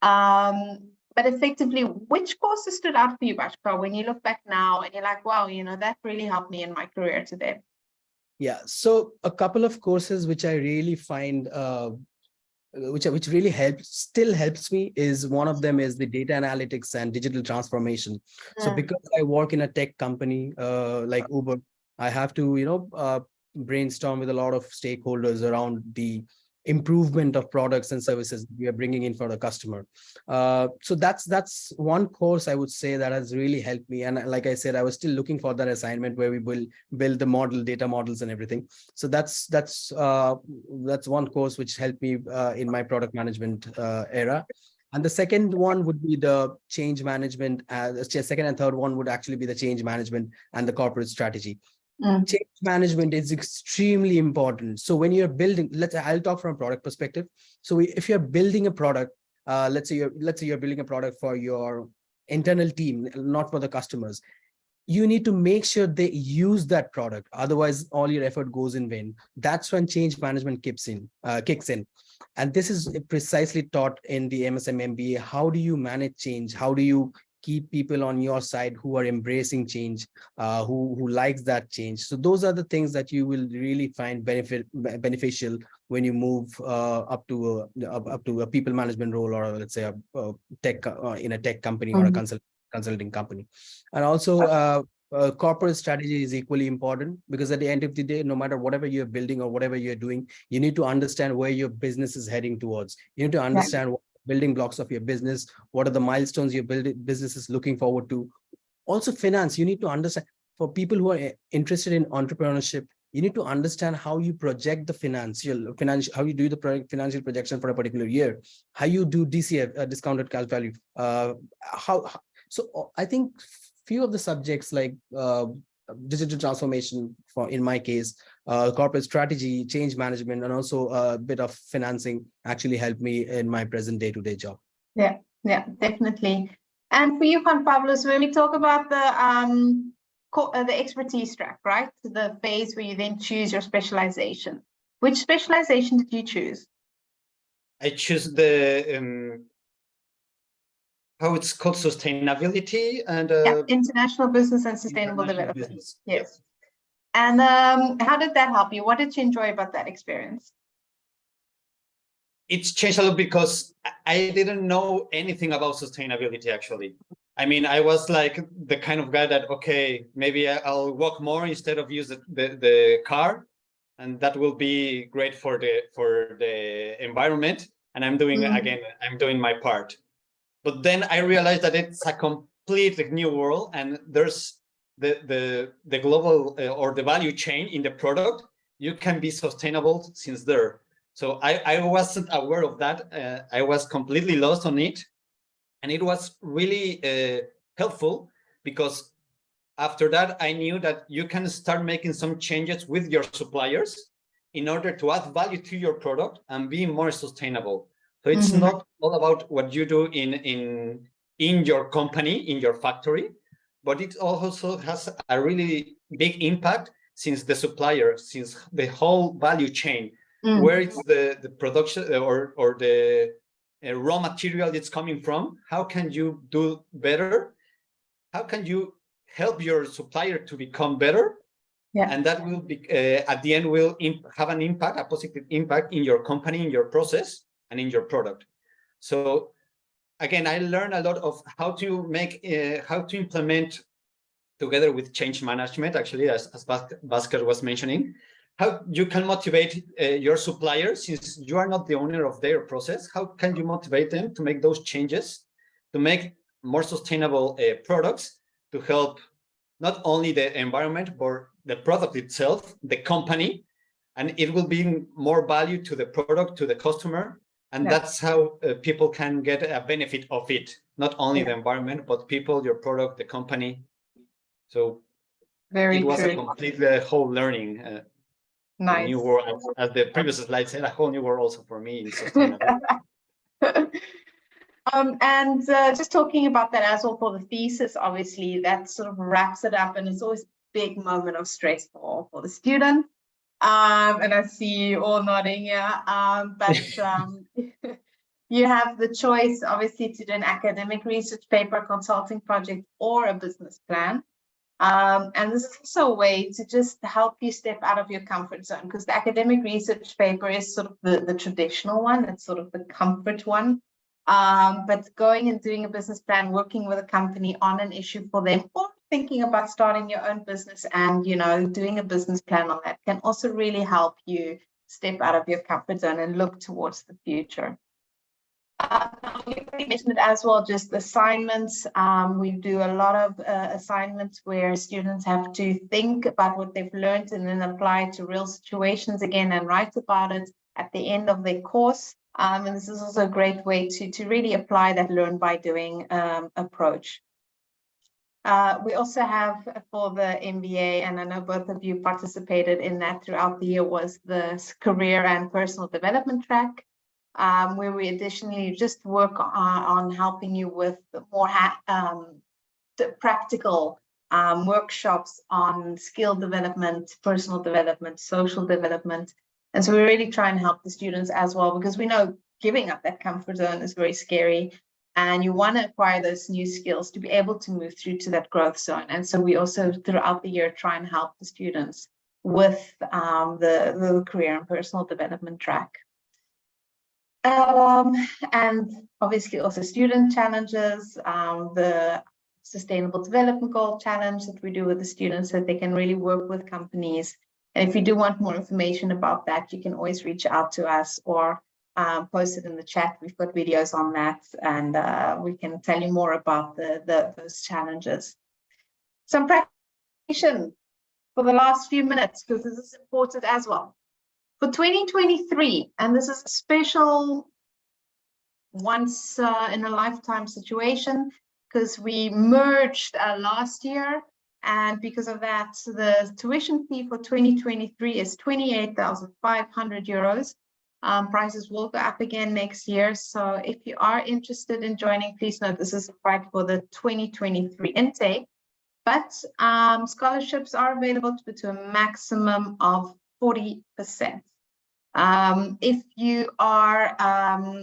But effectively, which courses stood out for you, Bashar, when you look back now and you're like, wow, that really helped me in my career today? Yeah, so a couple of courses which I really find which really still helps me, is one of them is the data analytics and digital transformation. So because I work in a tech company like Uber, I have to brainstorm with a lot of stakeholders around the improvement of products and services we are bringing in for the customer. So that's one course I would say that has really helped me. And like I said, I was still looking for that assignment where we will build the data models and everything. So that's one course which helped me in my product management era. And the second one would be the change management. Second and third one would actually be the change management and the corporate strategy. Change management is extremely important. So when you're building, I'll talk from a product perspective. So if you're building a product, let's say you're building a product for your internal team, not for the customers, you need to make sure they use that product. Otherwise, all your effort goes in vain. That's when change management kicks in. And this is precisely taught in the MSM MBA. How do you manage change? How do you keep people on your side who are embracing change, who likes that change? So those are the things that you will really find beneficial when you move up to a people management role, or let's say a tech in a tech company or a consulting company. And also corporate strategy is equally important, because at the end of the day, no matter whatever you're building or whatever you're doing, you need to understand where your business is heading towards. You need to understand what building blocks of your business, what are the milestones your business is looking forward to. Also finance, you need to understand. For people who are interested in entrepreneurship, you need to understand how you project the financial, how you do the financial projection for a particular year, how you do DCF, discounted cash value. So I think few of the subjects like digital transformation, in my case, corporate strategy, change management, and also a bit of financing actually helped me in my present day-to-day job. Yeah, definitely. And for you, Juan Pablo, so when we talk about the expertise track, right? The phase where you then choose your specialization. Which specialization did you choose? I choose the how it's called, sustainability and international business and sustainable development. Business. Yes. And how did that help you? What did you enjoy about that experience? it's changed a lot because I didn't know anything about sustainability, actually. I mean, I was like the kind of guy that, okay, maybe I'll walk more instead of use the car, and that will be great for the environment. And I'm doing, again, I'm doing my part. But then I realized that it's a complete new world, and there's the global or the value chain in the product. You can be sustainable since there. So I wasn't aware of that. I was completely lost on it. And it was really helpful because after that, I knew that you can start making some changes with your suppliers in order to add value to your product and be more sustainable. So it's not all about what you do in your company, in your factory, but it also has a really big impact since the supplier, since the whole value chain, where it's the production or the raw material it's coming from. How can you do better? How can you help your supplier to become better? Yeah. And that will be at the end will have an impact, a positive impact in your company, in your process, and in your product. So again, I learned a lot of how to make, how to implement together with change management, actually, as Bhaskar was mentioning, how you can motivate your suppliers, since you are not the owner of their process. How can you motivate them to make those changes, to make more sustainable products, to help not only the environment, but the product itself, the company, and it will bring more value to the product, to the customer. And that's how people can get a benefit of it, not only the environment, but people, your product, the company. So it was a complete whole learning. Nice. A new world, as the previous slide said, a whole new world also for me in sustainability. And just talking about that as well for the thesis, obviously that sort of wraps it up, and it's always a big moment of stress for the student. And I see you all nodding here, but you have the choice, obviously, to do an academic research paper, consulting project, or a business plan. And this is also a way to just help you step out of your comfort zone, because the academic research paper is sort of the traditional one. It's sort of the comfort one. But going and doing a business plan, working with a company on an issue for them, or thinking about starting your own business and, you know, doing a business plan on that can also really help you step out of your comfort zone and look towards the future. You mentioned it as well, just assignments. We do a lot of assignments where students have to think about what they've learned and then apply it to real situations again and write about it at the end of their course. And this is also a great way to really apply that learn by doing approach. We also have for the MBA, and I know both of you participated in that throughout the year, was the career and personal development track, where we additionally just work on helping you with more practical workshops on skill development, personal development, social development. And so we really try and help the students as well, because we know giving up that comfort zone is very scary. And you want to acquire those new skills to be able to move through to that growth zone. And so we also throughout the year try and help the students with the career and personal development track. And obviously also student challenges, the Sustainable Development Goal Challenge that we do with the students so that they can really work with companies. And if you do want more information about that, you can always reach out to us or post it in the chat. We've got videos on that, and we can tell you more about those challenges. Some practice for the last few minutes, because this is important as well. For 2023, and this is a special once in a lifetime situation, because we merged last year, and because of that, the tuition fee for 2023 is 28,500 euros. Prices will go up again next year. So if you are interested in joining, please note this is right for the 2023 intake, but scholarships are available to a maximum of 40%. If you are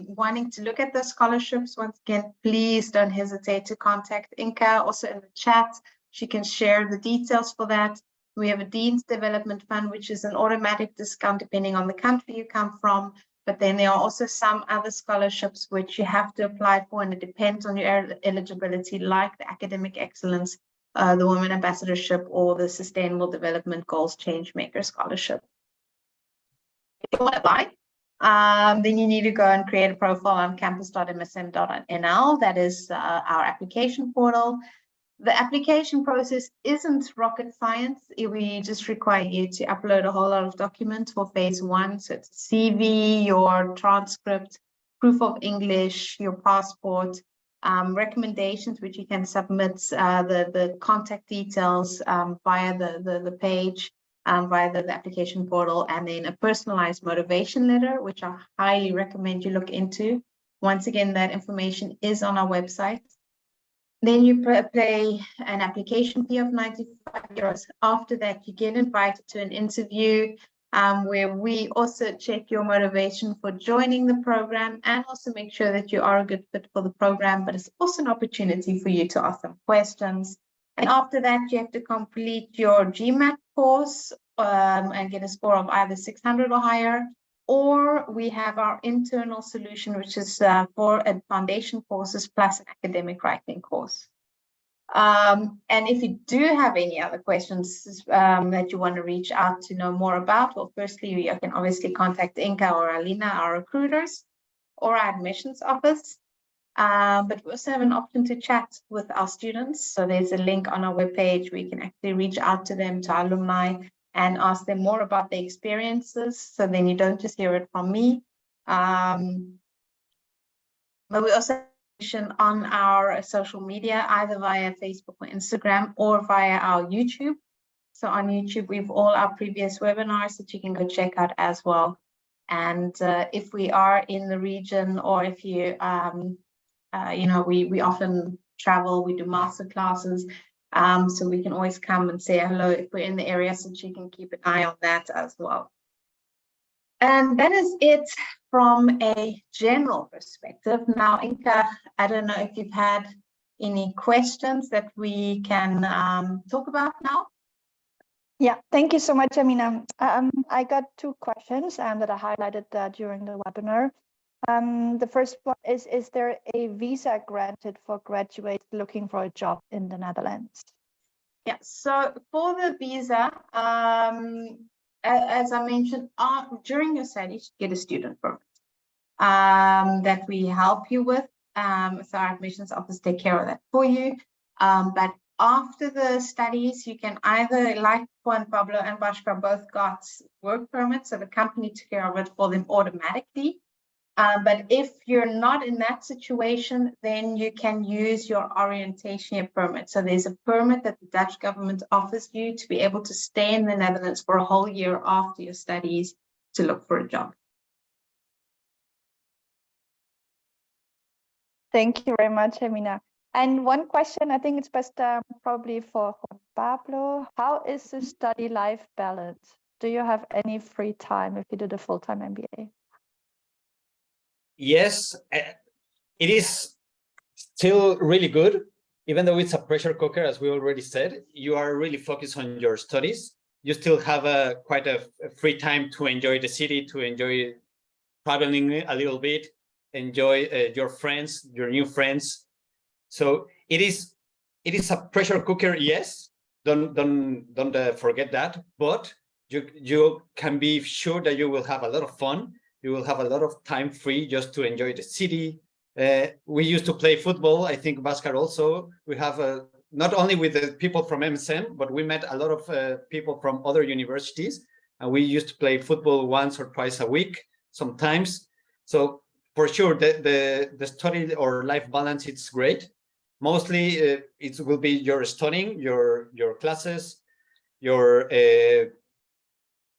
wanting to look at the scholarships, once again, please don't hesitate to contact Inka. Also in the chat, she can share the details for that. We have a Dean's Development Fund, which is an automatic discount depending on the country you come from. but then there are also some other scholarships which you have to apply for, and it depends on your eligibility, like the Academic Excellence, the Women Ambassadorship, or the Sustainable Development Goals Changemaker Scholarship. If you want to apply, then you need to go and create a profile on campus.msm.nl. That is our application portal. The application process isn't rocket science. We just require you to upload a whole lot of documents for phase 1. So it's CV, your transcript, proof of English, your passport, recommendations which you can submit, the contact details via the page, via the application portal, and then a personalized motivation letter, which I highly recommend you look into. Once again, that information is on our website. Then you pay an application fee of €95. After that, you get invited to an interview where we also check your motivation for joining the program and also make sure that you are a good fit for the program, but it's also an opportunity for you to ask some questions. And after that, you have to complete your GMAT course and get a score of either 600 or higher. Or we have our internal solution, which is for foundation courses plus an academic writing course. And if you do have any other questions that you want to reach out to know more about, well, firstly, you can obviously contact Inka or Alina, our recruiters, or our admissions office. But we also have an option to chat with our students. So there's a link on our webpage where you can actually reach out to them, to our alumni, and ask them more about their experiences. So then you don't just hear it from me. But we also on our social media, either via Facebook or Instagram, or via our YouTube. So on YouTube, we've all our previous webinars that you can go check out as well. And if we are in the region, or if you, we often travel, we do master classes. So we can always come and say hello if we're in the area, so you can keep an eye on that as well. And that is it from a general perspective. Now, Inka, I don't know if you've had any questions that we can talk about now. Yeah, thank you so much, Amina. I got 2 questions that I highlighted during the webinar. The first one is there a visa granted for graduates looking for a job in the Netherlands? Yeah, so for the visa, as I mentioned, during your studies, you get a student permit that we help you with. So our admissions office take care of that for you. But after the studies, you can either, like Juan Pablo and Bhaskar both got work permits, so the company took care of it for them automatically. But if you're not in that situation, then you can use your orientation year permit. So there's a permit that the Dutch government offers you to be able to stay in the Netherlands for a whole year after your studies to look for a job. Thank you very much, Amina. And one question, I think it's best probably for Juan Pablo. How is the study life balance? Do you have any free time if you do the full-time MBA? Yes, it is still really good, even though it's a pressure cooker, as we already said. You are really focused on your studies. You still have quite a free time to enjoy the city, to enjoy traveling a little bit, enjoy your friends, your new friends. So it is a pressure cooker, yes. Don't forget that. But you can be sure that you will have a lot of fun. You will have a lot of time free just to enjoy the city. We used to play football. I think Bhaskar also. We have not only with the people from MSM, but we met a lot of people from other universities, and we used to play football once or twice a week, sometimes. So for sure, the study or life balance, it's great. Mostly, it will be your studying, your classes, your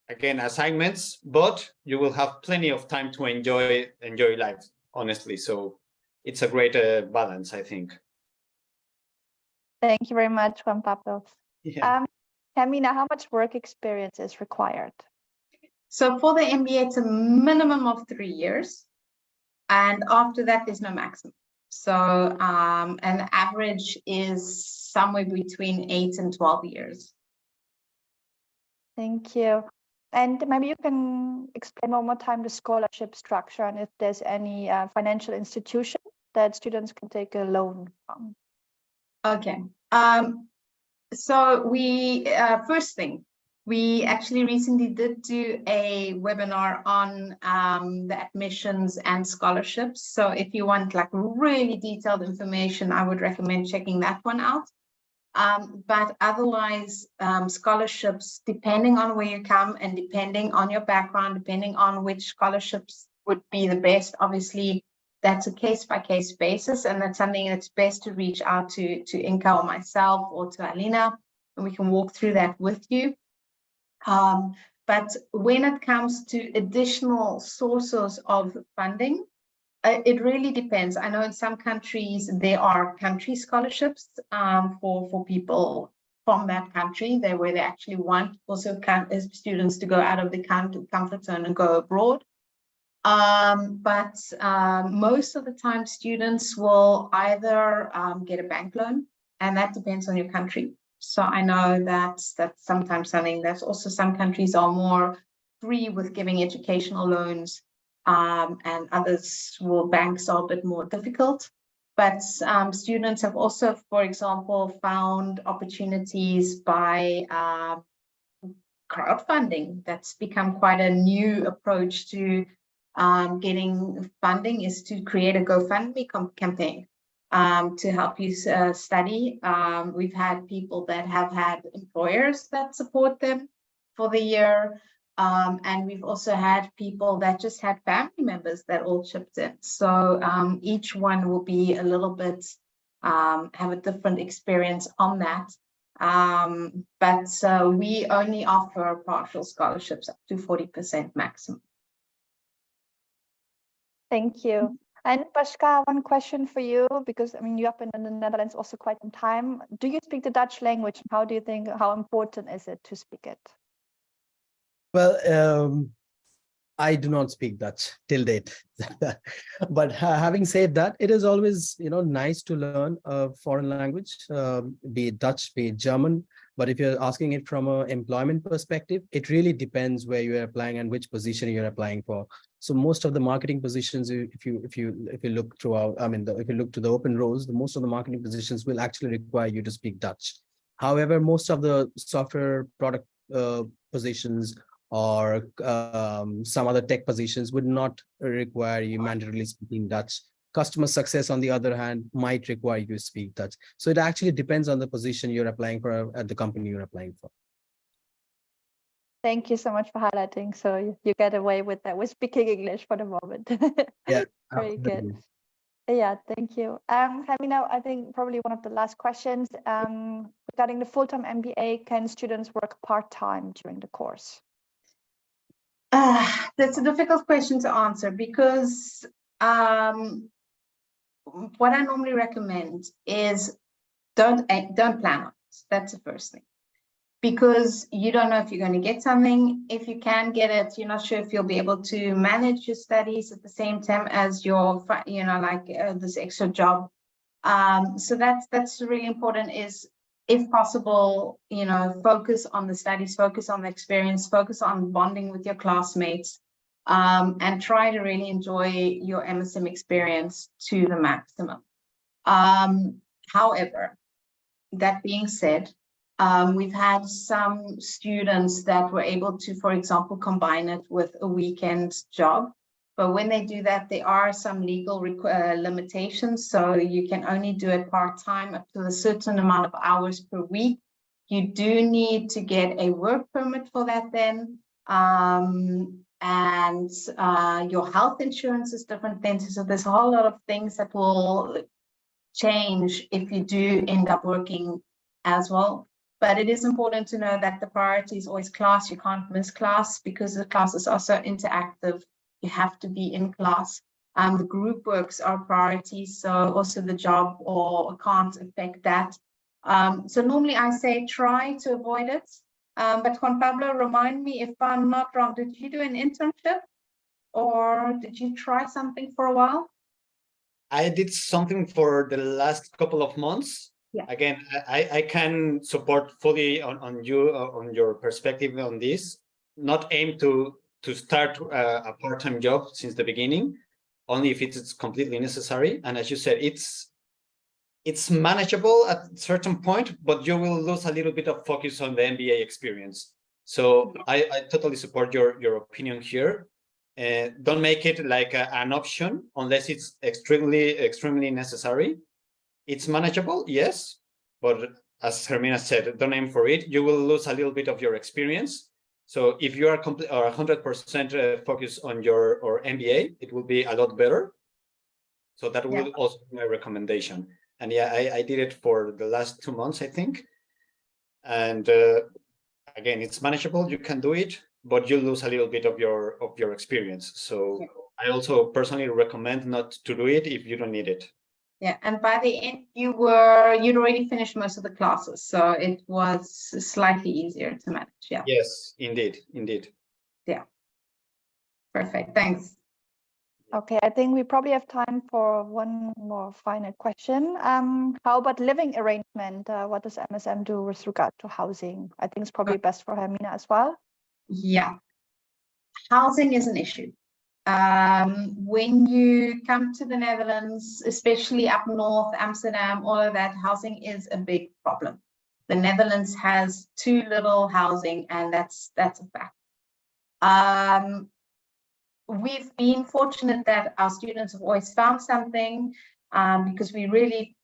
again, assignments, but you will have plenty of time to enjoy life, honestly. So it's a great balance, I think. Thank you very much, Juan Pablo. Yeah. Amina, how much work experience is required? So for the MBA, it's a minimum of 3 years. And after that, there's no maximum. So an average is somewhere between 8 and 12 years. Thank you. And maybe you can explain one more time the scholarship structure and if there's any financial institution that students can take a loan from. Okay. So we, first thing, we actually recently did do a webinar on the admissions and scholarships. So if you want like really detailed information, I would recommend checking that one out. But otherwise, scholarships, depending on where you come and depending on your background, depending on which scholarships would be the best, obviously, that's a case-by-case basis, and that's something that's best to reach out to Inka or myself or to Alina, and we can walk through that with you. But when it comes to additional sources of funding, it really depends. I know in some countries there are country scholarships for people from that country, where they actually want also students to go out of the comfort zone and go abroad. But most of the time students will either get a bank loan, and that depends on your country. So I know that's sometimes something. That's also some countries are more free with giving educational loans, and others banks are a bit more difficult. But students have also, for example, found opportunities by crowdfunding. That's become quite a new approach to getting funding, is to create a GoFundMe campaign to help you study. We've had people that have had employers that support them for the year. And we've also had people that just had family members that all chipped in. So each one will be a little bit, have a different experience on that. But we only offer partial scholarships up to 40% maximum. Thank you. And Pascal, one question for you, because I mean, you have been in the Netherlands also quite some time. Do you speak the Dutch language? How do you think, how important is it to speak it? Well, I do not speak Dutch till date. But having said that, it is always, nice to learn a foreign language, be it Dutch, be it German. But if you're asking it from an employment perspective, it really depends where you're applying and which position you're applying for. So most of the marketing positions, if you look throughout, if you look to the open roles, most of the marketing positions will actually require you to speak Dutch. However, most of the software product positions or some other tech positions would not require you mandatorily speaking Dutch. Customer success, on the other hand, might require you to speak Dutch. So it actually depends on the position you're applying for at the company you're applying for. Thank you so much for highlighting. So you get away with that. We're speaking English for the moment. Yeah, very good. Yeah, thank you. Hermina, I think probably one of the last questions regarding the full-time MBA, can students work part-time during the course? That's a difficult question to answer, because what I normally recommend is don't plan on it. That's the first thing, because you don't know if you're going to get something. If you can get it, you're not sure if you'll be able to manage your studies at the same time as your, this extra job. So that's really important, is if possible, focus on the studies, focus on the experience, focus on bonding with your classmates, and try to really enjoy your MSM experience to the maximum. However, that being said, we've had some students that were able to, for example, combine it with a weekend job. But when they do that, there are some legal limitations. So you can only do it part-time up to a certain amount of hours per week. You do need to get a work permit for that then. And your health insurance is different then. So there's a whole lot of things that will change if you do end up working as well. But it is important to know that the priority is always class. You can't miss class, because the classes are so interactive. You have to be in class. The group works are priorities, so also the job or can't affect that. So normally I say try to avoid it. But Juan Pablo, remind me if I'm not wrong, did you do an internship or did you try something for a while? I did something for the last couple of months. Yeah. Again, I can support fully on you, on your perspective on this. not aim to start a part-time job since the beginning, only if it's completely necessary. And as you said, it's manageable at a certain point, but you will lose a little bit of focus on the MBA experience. So I totally support your opinion here. Don't make it like an option unless it's extremely necessary. It's manageable, yes, but as Hermina said, don't aim for it. You will lose a little bit of your experience. So if you are 100% focused on your MBA, it will be a lot better. So that will also be my recommendation. And yeah, I did it for the last 2 months, I think. And again, it's manageable. You can do it, but you lose a little bit of your experience. So I also personally recommend not to do it if you don't need it. Yeah, and by the end, you'd already finished most of the classes, so it was slightly easier to manage. Yeah. Yes, indeed. Yeah. Perfect. Thanks. Okay, I think we probably have time for one more final question. How about living arrangement? What does MSM do with regard to housing? I think it's probably best for Hermina as well. Yeah. Housing is an issue. When you come to the Netherlands, especially up north, Amsterdam, all of that, housing is a big problem. The Netherlands has too little housing, and that's a fact. We've been fortunate that our students have always found something, because we really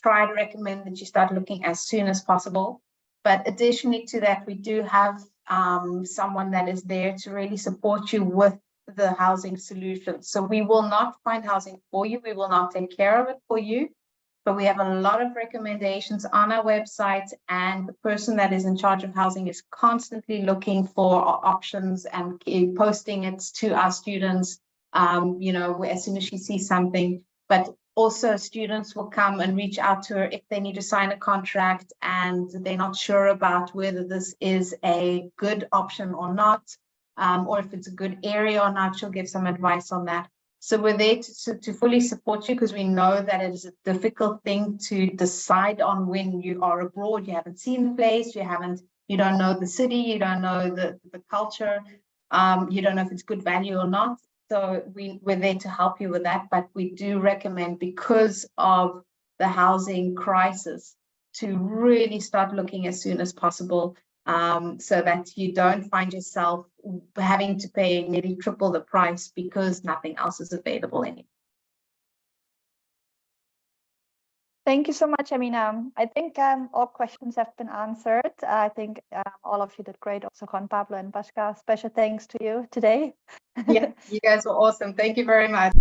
try to recommend that you start looking as soon as possible. But additionally to that, we do have someone that is there to really support you with the housing solution. So we will not find housing for you. We will not take care of it for you. But we have a lot of recommendations on our website, and the person that is in charge of housing is constantly looking for options and posting it to our students, as soon as she sees something. But also students will come and reach out to her if they need to sign a contract and they're not sure about whether this is a good option or not, or if it's a good area or not. She'll give some advice on that. So we're there to fully support you, because we know that it is a difficult thing to decide on when you are abroad. You haven't seen the place, you don't know the city, you don't know the culture, you don't know if it's good value or not. So we're there to help you with that. But we do recommend, because of the housing crisis, to really start looking as soon as possible, so that you don't find yourself having to pay nearly triple the price because nothing else is available anymore. Thank you so much, Hermina. I think all questions have been answered. I think all of you did great. Also, Juan Pablo and Bashka, special thanks to you today. Yeah, you guys were awesome. Thank you very much.